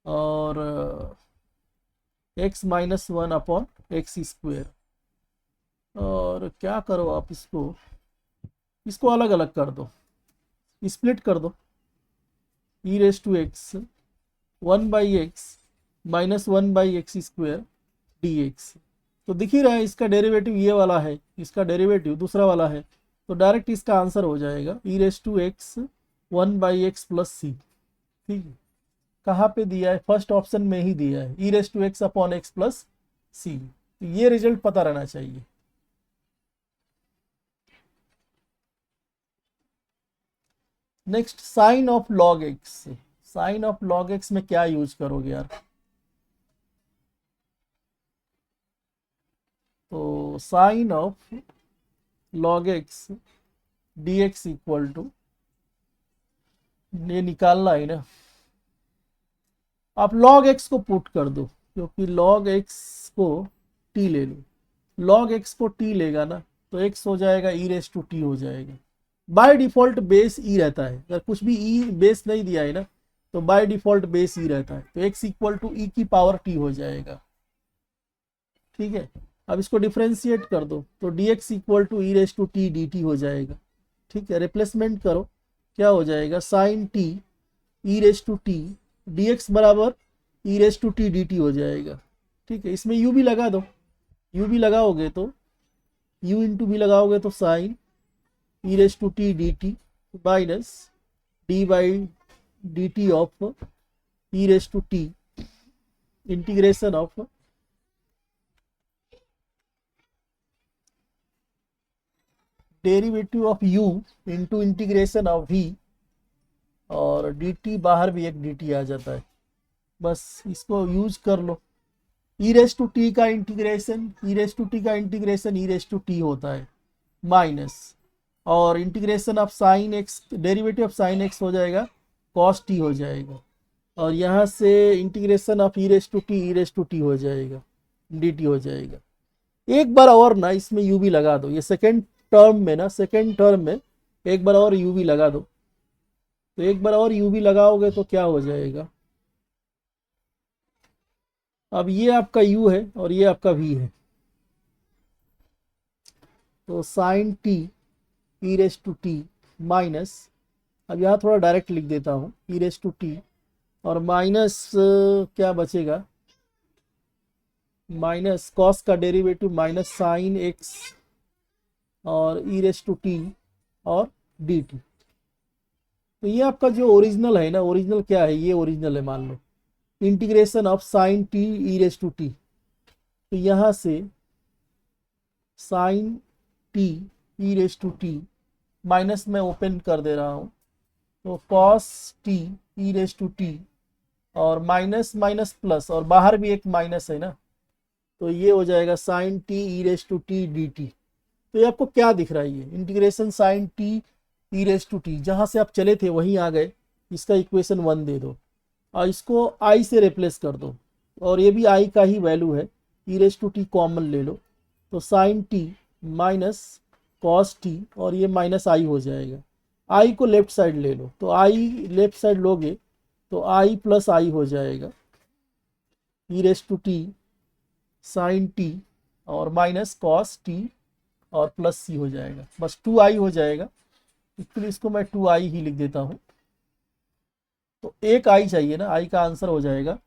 और x minus one upon x square. और क्या करो आप, इसको इसको अलग अलग कर दो, स्प्लिट कर दो। E raise to x one by x minus one by x square d x. तो दिख ही रहा है इसका डेरिवेटिव ये वाला है, इसका डेरिवेटिव दूसरा वाला है, तो डायरेक्ट इसका आंसर हो जाएगा e raise to x one by x plus c. ठीक है, कहाँ पे दिया है? फर्स्ट ऑप्शन में ही दिया है, e raise to x upon x plus c. तो ये रिजल्ट पता रहना चाहिए। Next sine of log x. Sine of log x में क्या यूज करोगे यार? तो sine of log x d x equal to, ये निकालना है ना, आप log x को पुट कर दो, क्योंकि log x को t ले लो, log x को t लेगा ना तो x हो जाएगा e रेस टू t हो जाएगा। बाय डिफॉल्ट बेस e रहता है, अगर कुछ भी e बेस नहीं दिया है ना तो बाय डिफॉल्ट बेस e रहता है, तो x इक्वल टू e की पावर t हो जाएगा। ठीक है, अब इसको डिफ्रेंशिएट कर दो तो dx equal to e raise to t dt हो जाएगा। ठीक है, रिप्लेसमेंट करो, क्या हो जाएगा? Sine t e raise to t dx बराबर e raise to t d t हो जाएगा। ठीक है, इसमें u भी लगा दो, u भी लगाओगे तो u इंटू भी लगाओगे तो sine e raise to t d t minus d by d t of e raise to t integration of derivative of u into integration of v, और dt बाहर भी एक dt आ जाता है, बस इसको यूज कर लो। ई रेस टू टी का integration, e raise to t का integration e raise to t होता है माइनस, और integration of sine x, derivative of sine x हो जाएगा कॉस टी हो जाएगा, और यहाँ से integration of e raise to t हो जाएगा, डी टी हो जाएगा। एक बार और ना इसमें यू भी लगा दो, ये सेकेंड टर्म में ना, सेकेंड टर्म में एक बार और यू भी लगा दो, तो एक बार और यू भी लगाओगे तो क्या हो जाएगा? अब ये आपका u है और ये आपका v है, तो sine t e raise to t minus, अब यहाँ थोड़ा डायरेक्ट लिख देता हूँ, ई रेस टू टी और माइनस क्या बचेगा? माइनस कॉस का डेरिवेटिव माइनस साइन एक्स और ई रेस टू टी और डी टी। तो ये आपका जो ओरिजिनल है ना, ओरिजिनल क्या है? ये ओरिजिनल है, मान लो integration of sine t e raise to t, तो यहाँ से sine t e raise to t minus में ओपन कर दे रहा हूँ, तो cos t e raise to t और माइनस माइनस प्लस, और बाहर भी एक माइनस है ना, तो ये हो जाएगा sine t e raise to t d t. तो ये आपको क्या दिख रहा है? ये integration sine t e raise to t, जहाँ से आप चले थे वहीं आ गए, इसका इक्वेशन 1 दे दो और इसको i से रिप्लेस कर दो, और ये भी i का ही वैल्यू है, e raise to t common ले लो, तो sine t minus cos t और ये माइनस i हो जाएगा। i को लेफ्ट साइड ले लो, तो i लेफ्ट साइड लोगे तो i प्लस i हो जाएगा, e raise to t sine t और माइनस कॉस टी और प्लस सी हो जाएगा, बस 2i हो जाएगा। इसलिए इसको मैं 2i ही लिख देता हूँ, तो एक i चाहिए ना, i का आंसर हो जाएगा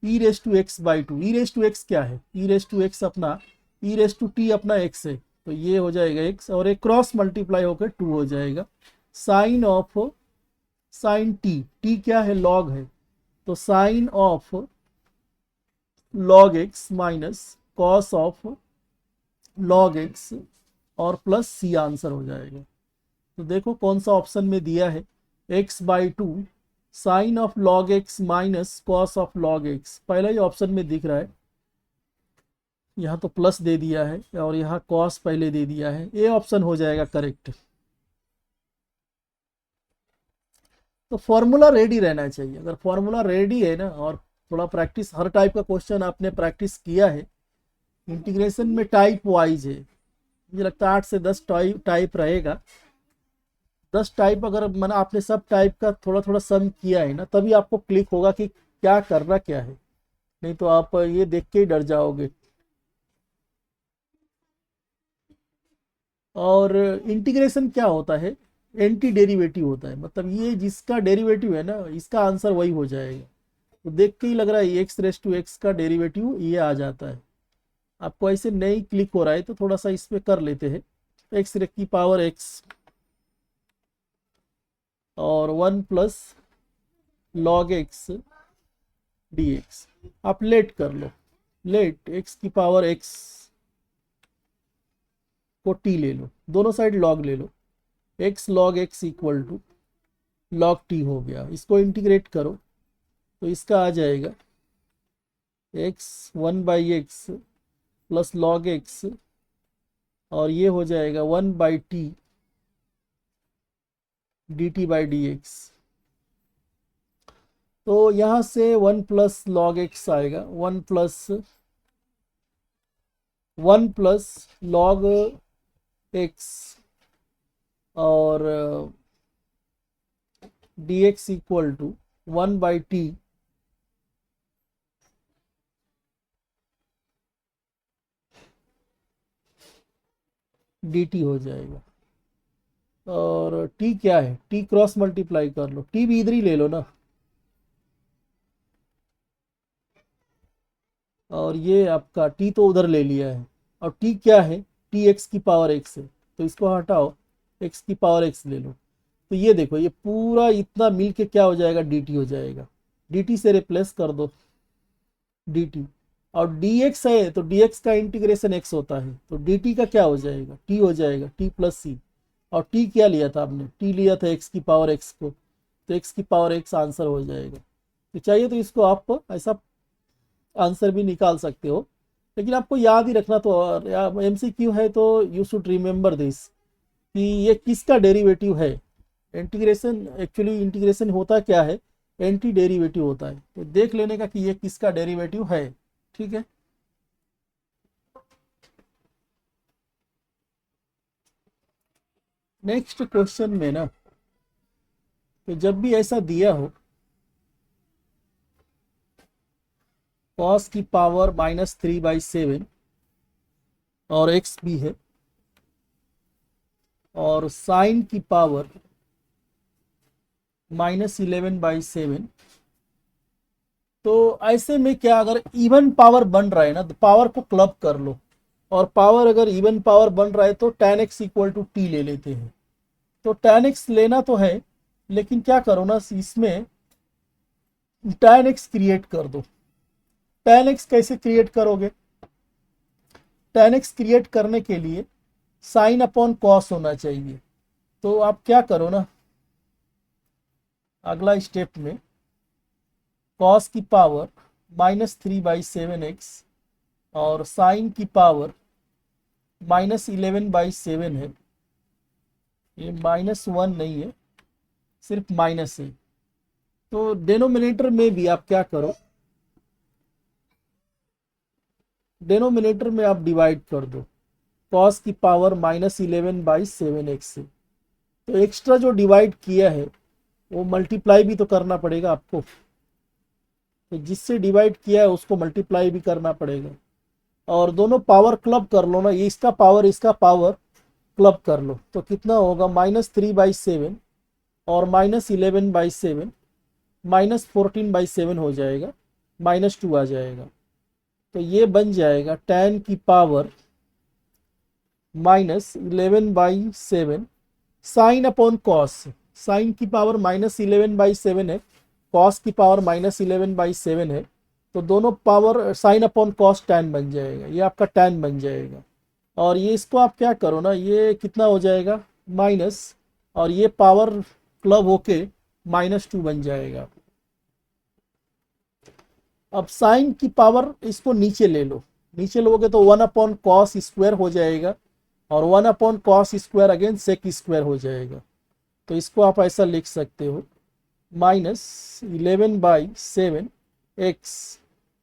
e raise to x by two. E raise to x क्या है? ई रेस टू एक्स अपना, ई रेस टू टी अपना x है, तो ये हो जाएगा x और एक क्रॉस मल्टीप्लाई होकर 2 हो जाएगा। Sine of sine t, t क्या है? लॉग है, तो sine of log x minus cos of log x और प्लस सी आंसर हो जाएगा। तो देखो कौन सा ऑप्शन में दिया है, x by two sine of log x minus cos of log x, पहला ही ऑप्शन में दिख रहा है। यहाँ तो प्लस दे दिया है और यहाँ कॉस पहले दे दिया है, ये ऑप्शन हो जाएगा करेक्ट। तो फॉर्मूला रेडी रहना चाहिए। अगर फॉर्मूला रेडी है ना, और थोड़ा प्रैक्टिस, हर टाइप का क्वेश्चन आपने प्रैक्टिस किया है, इंटीग्रेशन में टाइप वाइज है, मुझे लगता है 8 से 10 टाइप रहेगा। 10 टाइप अगर मैंने आपने सब टाइप का थोड़ा थोड़ा सम किया है ना, तभी आपको क्लिक होगा कि क्या करना क्या है, नहीं तो आप ये देख के ही डर जाओगे। और इंटीग्रेशन क्या होता है, एंटी डेरिवेटिव होता है, मतलब ये जिसका डेरिवेटिव है ना, इसका आंसर वही हो जाएगा। तो देख के ही लग रहा है एक्स रेस टू एक्स का डेरिवेटिव ये आ जाता है। आपको ऐसे नहीं क्लिक हो रहा है तो थोड़ा सा इसमें कर लेते हैं। एक्स की पावर एक्स और 1 + log x dx। आप लेट कर लो, लेट एक्स की पावर एक्स को टी ले लो, दोनों साइड लॉग ले लो, x log x equal to log t हो गया। इसको इंटीग्रेट करो तो इसका आ जाएगा x 1/x plus log x, और ये हो जाएगा 1/t dt/dx। तो यहाँ से 1 + log x आएगा, 1 + log x और dx equal to 1/t dt हो जाएगा। और t क्या है, t क्रॉस मल्टीप्लाई कर लो, t भी इधर ही ले लो ना, और ये आपका t तो उधर ले लिया है। और t क्या है, t x की पावर x है, तो इसको हटाओ, x की पावर x ले लो। तो ये देखो, ये पूरा इतना मिल के क्या हो जाएगा, dt हो जाएगा। dt से रिप्लेस कर दो dt, और dx है तो dx का इंटीग्रेशन x होता है, तो dt का क्या हो जाएगा, t हो जाएगा, t + c। और t क्या लिया था आपने, t लिया था x की पावर x को, तो x की पावर x आंसर हो जाएगा। तो चाहिए तो इसको आप ऐसा आंसर भी निकाल सकते हो, लेकिन आपको याद ही रखना, तो एमसीक्यू है तो यू शुड रिमेंबर दिस कि ये किसका डेरिवेटिव है। इंटीग्रेशन, एक्चुअली इंटीग्रेशन होता क्या है, एंटी डेरिवेटिव होता है, तो देख लेने का कि ये किसका डेरिवेटिव है। ठीक है, नेक्स्ट क्वेश्चन में ना, तो जब भी ऐसा दिया हो cos की पावर -3/7 और x भी है, और साइन की पावर -11/7, तो ऐसे में क्या, अगर इवन पावर बन रहा है ना, तो पावर को क्लब कर लो, और पावर अगर इवन पावर बन रहा है तो tan x equal to t ले लेते हैं। तो tan x लेना तो है, लेकिन क्या करो ना, इसमें tan x क्रिएट कर दो। tan x कैसे क्रिएट करोगे, tan x क्रिएट करने के लिए साइन अपॉन कॉस होना चाहिए। तो आप क्या करो ना, अगला स्टेप में कॉस की पावर -3/7x और साइन की पावर -11/7 है, ये -1 नहीं है, सिर्फ माइनस है। तो डेनोमिनेटर में भी आप क्या करो, डेनोमिनेटर में आप डिवाइड कर दो कॉस की पावर -11/7x से। तो एक्स्ट्रा जो डिवाइड किया है वो मल्टीप्लाई भी तो करना पड़ेगा आपको, तो जिससे डिवाइड किया है उसको मल्टीप्लाई भी करना पड़ेगा। और दोनों पावर क्लब कर लो ना, ये इसका पावर क्लब कर लो, तो कितना होगा, -3/7 और -11/7, -14/7 हो जाएगा, -2 आ जाएगा। तो ये बन जाएगा tan की power -11/7 sine upon cos. Sine की पावर -11/7 है, कॉस की पावर -11/7 है, तो दोनों power sine upon cos tan बन जाएगा, ये आपका tan बन जाएगा। और ये इसको आप क्या करो ना, ये कितना हो जाएगा, माइनस, और ये पावर क्लब होके -2 बन जाएगा। अब साइन की पावर इसको नीचे ले लो, नीचे लोगे तो 1/cos² हो जाएगा, और 1/cos² अगेन sec² हो जाएगा। तो इसको आप ऐसा लिख सकते हो, -11/7 x,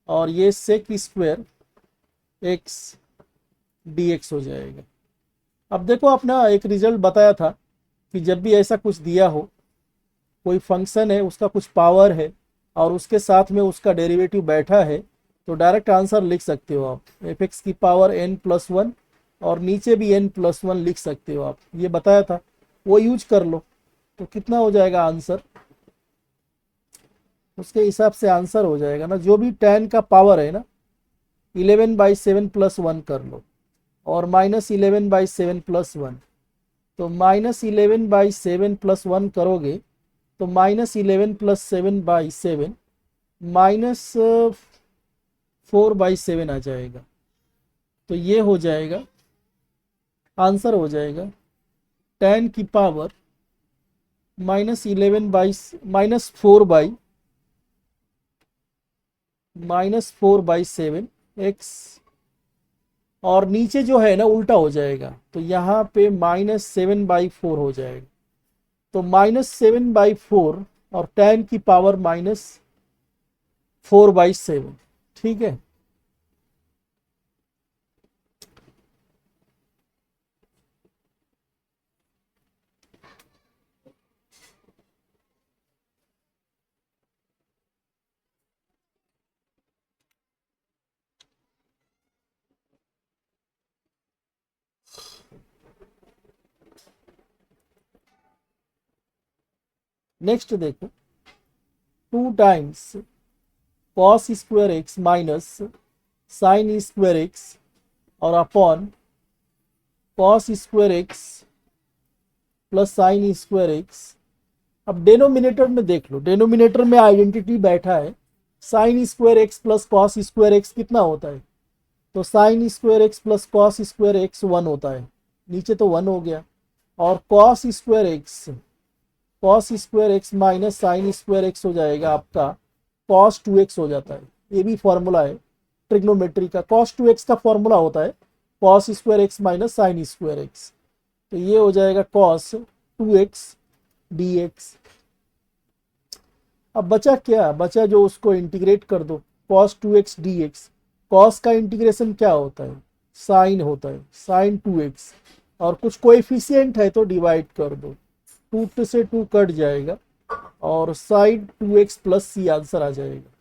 और ये sec² x dx हो जाएगा। अब देखो, अपना एक रिजल्ट बताया था कि जब भी ऐसा कुछ दिया हो, कोई फंक्शन है, उसका कुछ पावर है और उसके साथ में उसका डेरिवेटिव बैठा है, तो डायरेक्ट आंसर लिख सकते हो आप, f(x) की पावर n+1, और नीचे भी n+1 लिख सकते हो आप, ये बताया था, वो यूज कर लो। तो कितना हो जाएगा आंसर, उसके हिसाब से आंसर हो जाएगा ना, जो भी tan का पावर है ना, 11/7 + 1 कर लो, और -11/7 + 1, तो -11/7 + 1 करोगे तो -11 + 7/7 -4/7 आ जाएगा। तो ये हो जाएगा, आंसर हो जाएगा tan की पावर -4/7 x, और नीचे जो है ना उल्टा हो जाएगा, तो यहाँ पे -7/4 हो जाएगा। तो -7/4 और tan की पावर -4/7, ठीक है। नेक्स्ट देखो, 2 cos² x sin² x और upon cos² x sin² x। अब डेनोमिनेटर में देख लो, डेनोमिनेटर में आइडेंटिटी बैठा है, sin² x cos² x कितना होता है, तो sin² x cos² x 1 होता है, नीचे तो 1 हो गया, और cos² x sin² x हो जाएगा आपका cos2x हो जाता है। ये भी फॉर्मूला है ट्रिग्नोमेट्री का, cos2x का फॉर्मूला होता है cos² x sin² x। तो ये हो जाएगा cos2x dx। अब बचा क्या, बचा जो उसको इंटीग्रेट कर दो, cos2x dx। cos का इंटीग्रेशन क्या होता है, साइन होता है, sin2x, और कुछ कोएफिशिएंट है तो डिवाइड कर दो, 2 से 2 कट जाएगा, और sin2x + c आंसर आ जाएगा,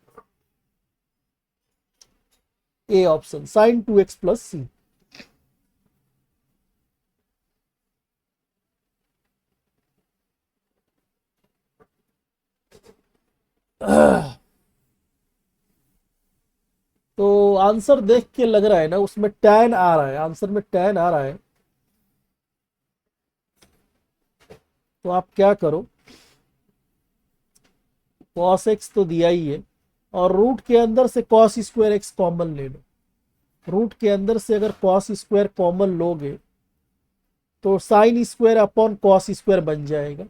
ए ऑप्शन sin2x + c। तो आंसर देख के लग रहा है ना, उसमें tan आ रहा है, आंसर में tan आ रहा है। तो आप क्या करो, cos x तो दिया ही है, और रूट के अंदर से cos² x कॉमन ले लो। रूट के अंदर से अगर cos² कॉमन लोगे तो sin² अपॉन cos² बन जाएगा,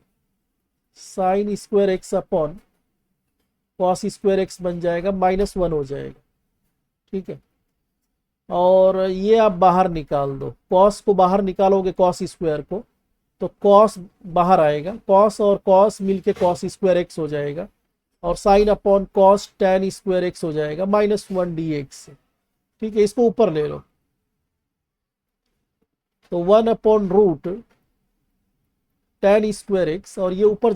sin² x upon cos² x बन जाएगा, -1 हो जाएगा, ठीक है। और ये आप बाहर निकाल दो, cos को बाहर निकालोगे cos² को, तो cos बाहर आएगा, cos और cos मिलके cos² x हो जाएगा, और sin upon cos tan² x हो जाएगा, -1 dx, ठीक है। इसको ऊपर ले लो, तो 1/रूट tan² x, और ये ऊपर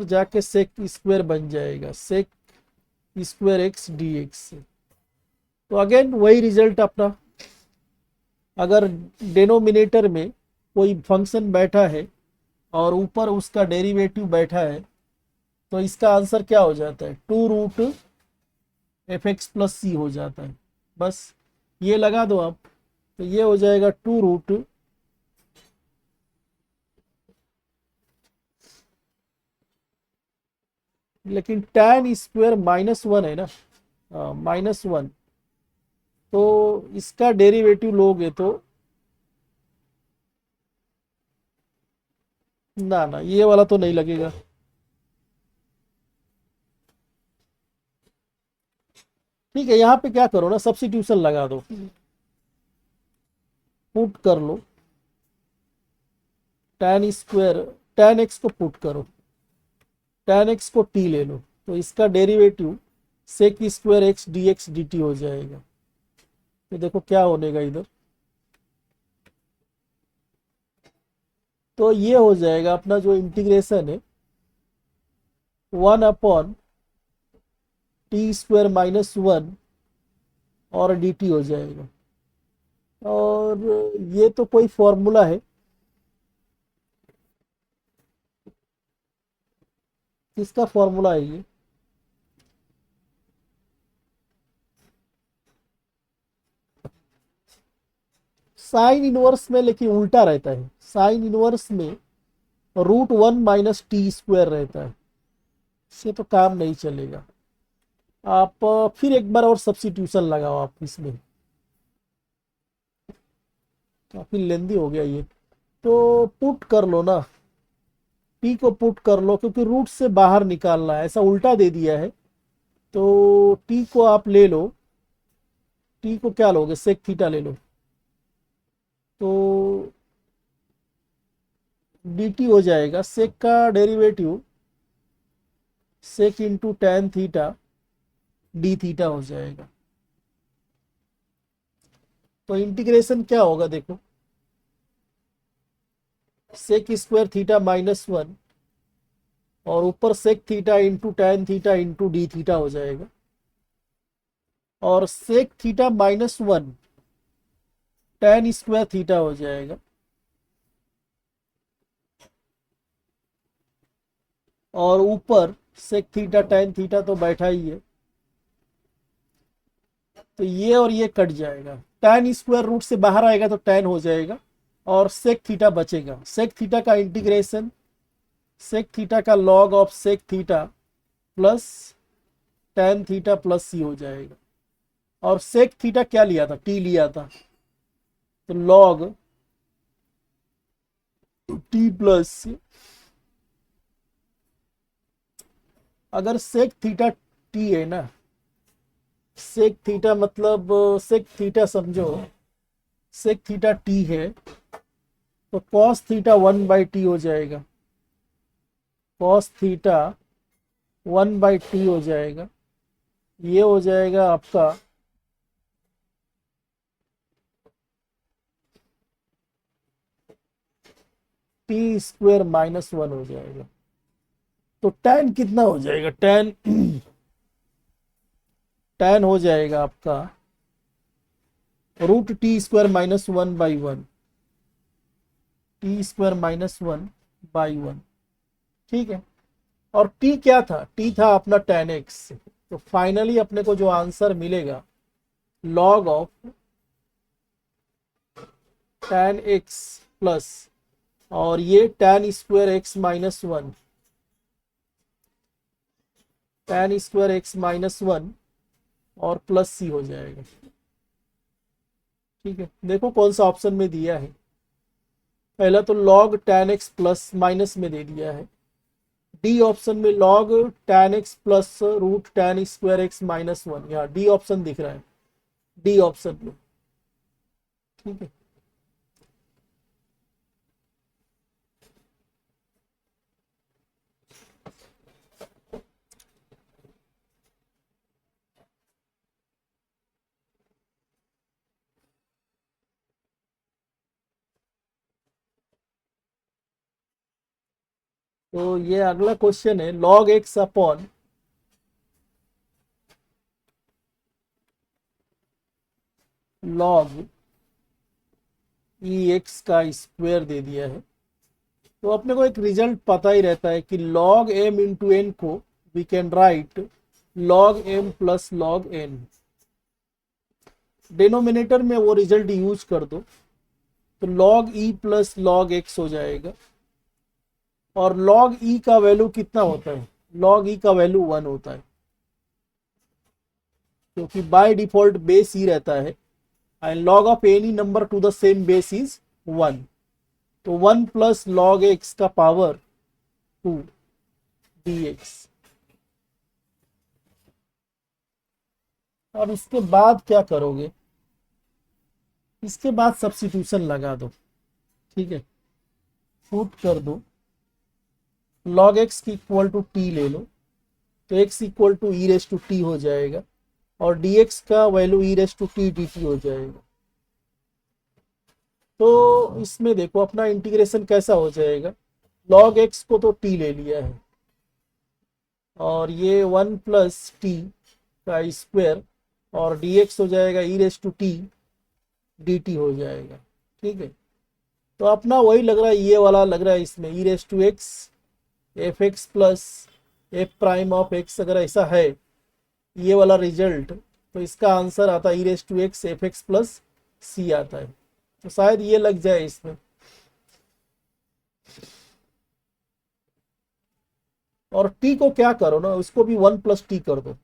जाके sec² बन जाएगा, sec² x dx। तो अगेन वही रिजल्ट अपना, अगर डेनोमिनेटर में कोई फंक्शन बैठा है और ऊपर उसका डेरिवेटिव बैठा है, तो इसका आंसर क्या हो जाता है, 2√f(x + c) हो जाता है। बस ये लगा दो आप, तो ये हो जाएगा 2 लेकिन tan² -1 है ना, -1, तो इसका डेरिवेटिव लोगे तो ना ना, ये वाला तो नहीं लगेगा। ठीक है, यहाँ पे क्या करो ना, सब्स्टिट्यूशन लगा दो, पुट कर लो tan स्क्वायर, tan x को पुट करो, tan x को t ले लो, तो इसका derivative sec square x d x d t हो जाएगा। तो देखो क्या होनेगा इधर, तो ये हो जाएगा अपना जो इंटीग्रेशन है 1/t² - 1 और डी टी हो जाएगा। और ये तो कोई फॉर्मूला है, किसका फॉर्मूला है ये, साइन इनवर्स में लेकिन उल्टा रहता है, साइन इनवर्स में √1 - t² रहता है, इससे तो काम नहीं चलेगा। आप फिर एक बार और सब्स्टिट्यूशन लगाओ आप इसमें, काफी लेंदी हो गया ये, तो पुट कर लो ना, टी को पुट कर लो, क्योंकि रूट से बाहर निकालना है, ऐसा उल्टा दे दिया है। तो टी को आप ले लो, टी को क्या लोगे, सेक थीटा ले लो, तो डी टी हो जाएगा सेक का derivative sec into tan theta d theta हो जाएगा। तो इंटीग्रेशन क्या होगा देखो, सेक स्क्वायर थीटा -1 और ऊपर sec theta into tan theta into d theta हो जाएगा, और sec theta -1 tan square theta हो जाएगा, और ऊपर सेक थीटा टैन थीटा तो बैठा ही है, तो ये और ये कट जाएगा, टैन स्क्वायर रूट से बाहर आएगा तो टैन हो जाएगा, और सेक थीटा बचेगा। सेक थीटा का इंटीग्रेशन सेक थीटा का log of sec theta plus tan theta plus c हो जाएगा, और सेक थीटा क्या लिया था, टी लिया था, तो लॉग टी प्लस सी। अगर सेक थीटा टी है ना, सेक थीटा मतलब सेक थीटा समझो, सेक थीटा टी है, तो कॉस थीटा 1/t हो जाएगा, कॉस थीटा 1/t हो जाएगा, ये हो जाएगा आपका t² - 1 हो जाएगा। तो टैन कितना हो जाएगा, टैन टैन हो जाएगा आपका √t² - 1/1, t² - 1/1, ठीक है। और t क्या था, t था अपना tan x, तो फाइनली अपने को जो आंसर मिलेगा log of tan x plus, और ये tan²x-1, tan²x-1 और प्लस सी हो जाएगा। ठीक है, देखो कौन सा ऑप्शन में दिया है, पहला तो log tan x plus minus में दे दिया है, डी ऑप्शन में log tan x plus √tan²x-1, यहाँ डी ऑप्शन दिख रहा है, डी ऑप्शन में। ठीक है, तो ये अगला क्वेश्चन है, log x upon log x का स्क्वायर दे दिया है। तो अपने को एक रिजल्ट पता ही रहता है कि log m इंटू एन को we can write log m plus log n, denominator में वो रिजल्ट यूज कर दो, तो log e plus log x हो जाएगा, और log e का वैल्यू कितना होता है, log e का वैल्यू 1 होता है, क्योंकि बाय डिफॉल्ट बेस ही रहता है, and log of any number two the same base is 1, तो 1 प्लस log x का पावर 2 dx। अब इसके बाद क्या करोगे, इसके बाद सब्स्टिट्यूशन लगा दो। ठीक है, पुट कर दो log x की इक्वल टू टी ले लो, तो x equal to e raise to t हो जाएगा और dx का value e raise to t d t हो जाएगा। तो इसमें देखो अपना इंटीग्रेशन कैसा हो जाएगा, log x को तो t ले लिया है और ये 1 प्लस टी का स्क्वायर और dx हो जाएगा e raise to t d t हो जाएगा। ठीक है, तो अपना वही लग रहा है, ये वाला लग रहा है इसमें e raise to x f x plus f prime of x, अगर ऐसा है ये वाला रिजल्ट तो इसका आंसर आता है e raise to x f x plus c आता है, तो शायद ये लग जाए इसमें। और टी को क्या करो ना, उसको भी 1 प्लस टी कर दो।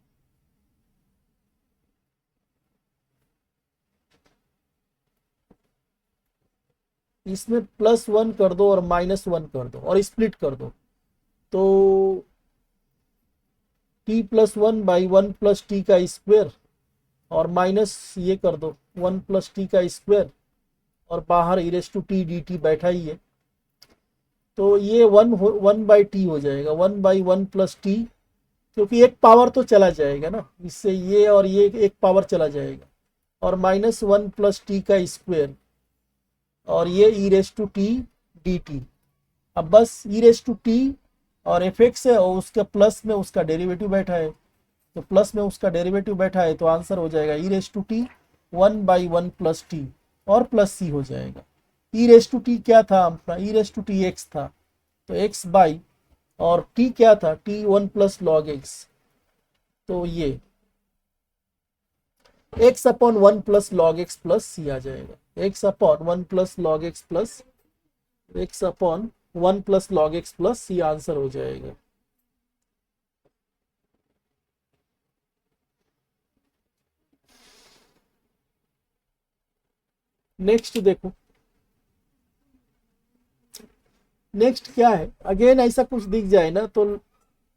इसमें +1 कर दो और -1 कर दो और स्प्लिट कर दो, तो t plus 1 by 1 plus t का स्क्वायर और माइनस ये कर दो 1 प्लस टी का स्क्वायर और बाहर e raise to t d t बैठा ही है, तो ये 1 बाई टी हो जाएगा, 1 बाई 1 प्लस टी, क्योंकि एक पावर तो चला जाएगा ना इससे, ये और ये एक पावर चला जाएगा और -1 प्लस टी का स्क्वायर और ये e raise to t d t. अब बस ई रेस टू टी और एफ एक्स है और उसके प्लस में उसका डेरिवेटिव बैठा है, तो प्लस में उसका डेरिवेटिव बैठा है तो आंसर हो जाएगा e raise to t 1 by 1 plus t और प्लस सी हो जाएगा। ई रेस टू टी क्या था अपना, e raise to t x था, तो एक्स बाई और टी क्या था, टी 1 प्लस लॉग एक्स, तो ये x upon 1 plus log x plus c आ जाएगा, x upon 1 plus log x plus x upon 1 plus log x plus c answer हो जाएगा। नेक्स्ट देखो, नेक्स्ट क्या है, अगेन ऐसा कुछ दिख जाए ना तो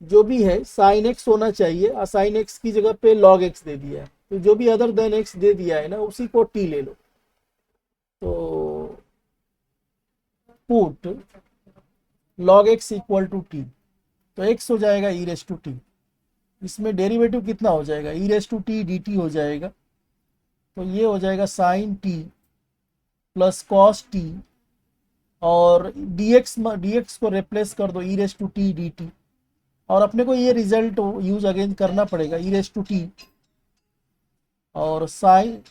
जो भी है साइन एक्स होना चाहिए और साइन एक्स की जगह पे लॉग एक्स दे दिया है, तो जो भी अदर देन एक्स दे दिया है ना उसी को टी ले लो, तो put log x equal to t, तो x हो जाएगा ई रेस टू टी, इसमें डेरिवेटिव कितना हो जाएगा, e raise to t d t हो जाएगा, तो ये हो जाएगा sine t plus cos t और dx को रिप्लेस कर दो e raise to t d t, और अपने को ये रिजल्ट यूज अगेन करना पड़ेगा, ई रेस टू टी और sine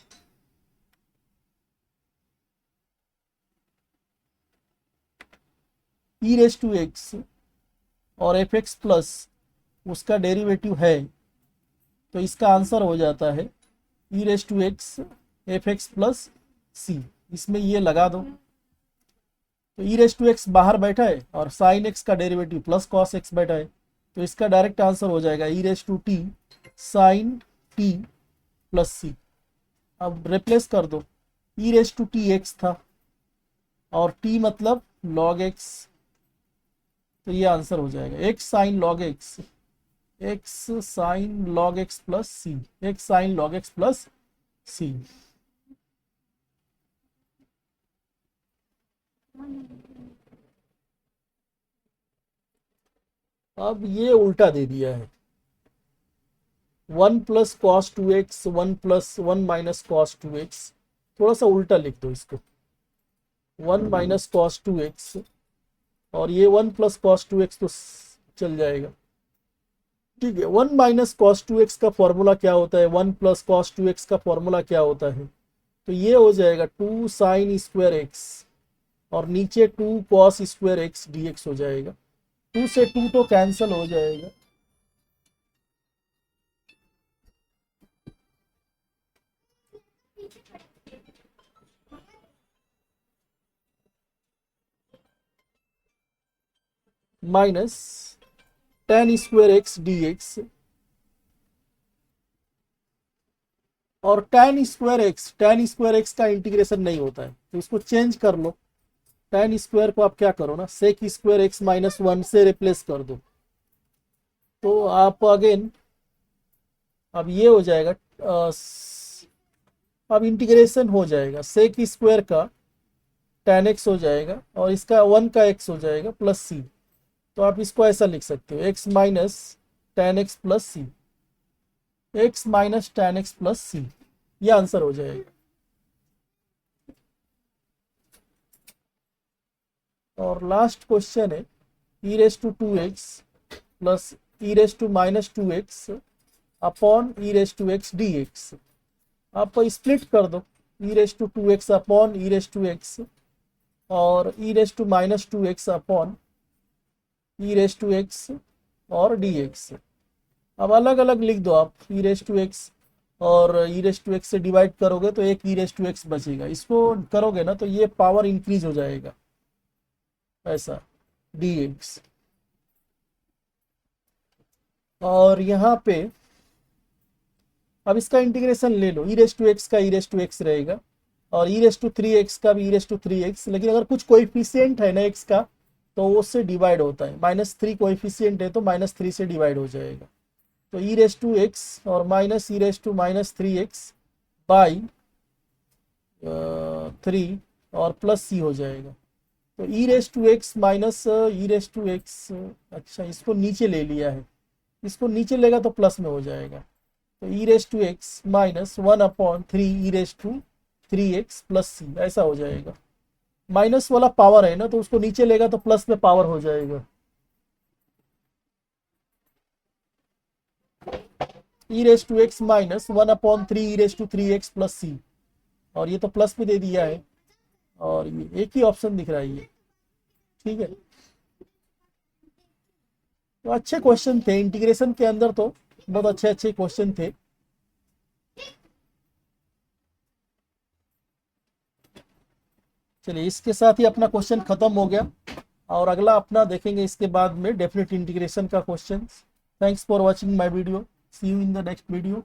e raise to x और एफ एक्स प्लस उसका डेरिवेटिव है, तो इसका आंसर हो जाता है e raise to x f x plus c, इसमें ये लगा दो, तो ई रेस टू एक्स बाहर बैठा है और साइन एक्स का डेरिवेटिव प्लस कॉस एक्स बैठा है, तो इसका डायरेक्ट आंसर हो जाएगा e raise to t sine t plus c. अब रिप्लेस कर दो, e raise to t x था और टी मतलब लॉग एक्स, तो ये आंसर हो जाएगा x sine log x, x sine log x plus c, x sine log x plus c. अब ये उल्टा दे दिया है, 1 plus cos two x 1 plus 1 minus cos two x, थोड़ा सा उल्टा लिख दो इसको, 1 माइनस कॉस टू एक्स और ये 1 प्लस कॉस टू एक्स तो चल जाएगा। ठीक है, 1 माइनस कॉस टू एक्स का फॉर्मूला क्या होता है, 1 प्लस कॉस टू एक्स का फॉर्मूला क्या होता है, तो ये हो जाएगा 2 साइन स्क्वायर एक्स और नीचे 2 cos square x d x हो जाएगा, 2 से 2 तो कैंसिल हो जाएगा, minus ten square x d x और टेन स्क्वायर एक्स का इंटीग्रेशन नहीं होता है तो इसको चेंज कर लो, टेन स्क्वायर को आप क्या करो ना सेक स्क्वायर एक्स माइनस 1 से रिप्लेस कर दो, तो आप अगेन अब ये हो जाएगा अब इंटीग्रेशन हो जाएगा, सेक स्क्वायर का tan x हो जाएगा और इसका 1 का x हो जाएगा प्लस सी। तो आप इसको ऐसा लिख सकते हो, x minus tan x plus c, x minus tan x plus c, ये आंसर हो जाएगा। और लास्ट क्वेश्चन है e raise to 2x plus e raise to minus 2x upon e raise to x dx। आप split कर दो, e raise to 2x upon e raise to x और e raise to minus 2x upon e raise to x और dx। अब अलग अलग लिख दो आप, e रेस टू x और e रेस टू x से डिवाइड करोगे तो एक e रेस टू x बचेगा, इसको करोगे ना तो ये पावर इंक्रीज हो जाएगा ऐसा dx। और यहाँ पे अब इसका इंटीग्रेशन ले लो, e रेस टू x का e रेस टू x रहेगा और e रेस टू 3x का भी e रेस टू 3x, लेकिन अगर कुछ कोएफिशिएंट है ना x का तो वो उससे डिवाइड होता है, -3 कोएफिशिएंट है तो -3 से डिवाइड हो जाएगा। तो e रेस टू x और minus e raise to minus 3x by 3 और प्लस c हो जाएगा। तो e raise to x minus e raise to x, अच्छा इसको नीचे ले लिया है, इसको नीचे लेगा तो प्लस में हो जाएगा। तो e raise to x minus 1 upon 3 e raise to 3x plus c, ऐसा हो जाएगा। माइनस वाला पावर है ना तो उसको नीचे लेगा तो प्लस में पावर हो जाएगा। e raise to x minus 1 upon 3 e raise to 3x plus c, और ये तो प्लस में दे दिया है और ये एक ही ऑप्शन दिख रहा है ये, ठीक है। तो अच्छे क्वेश्चन थे इंटीग्रेशन के अंदर, तो बहुत अच्छे अच्छे क्वेश्चन थे। चलिए इसके साथ ही अपना क्वेश्चन खत्म हो गया और अगला अपना देखेंगे इसके बाद में डेफिनेट इंटीग्रेशन का question. Thanks for watching my video, see you in the next video.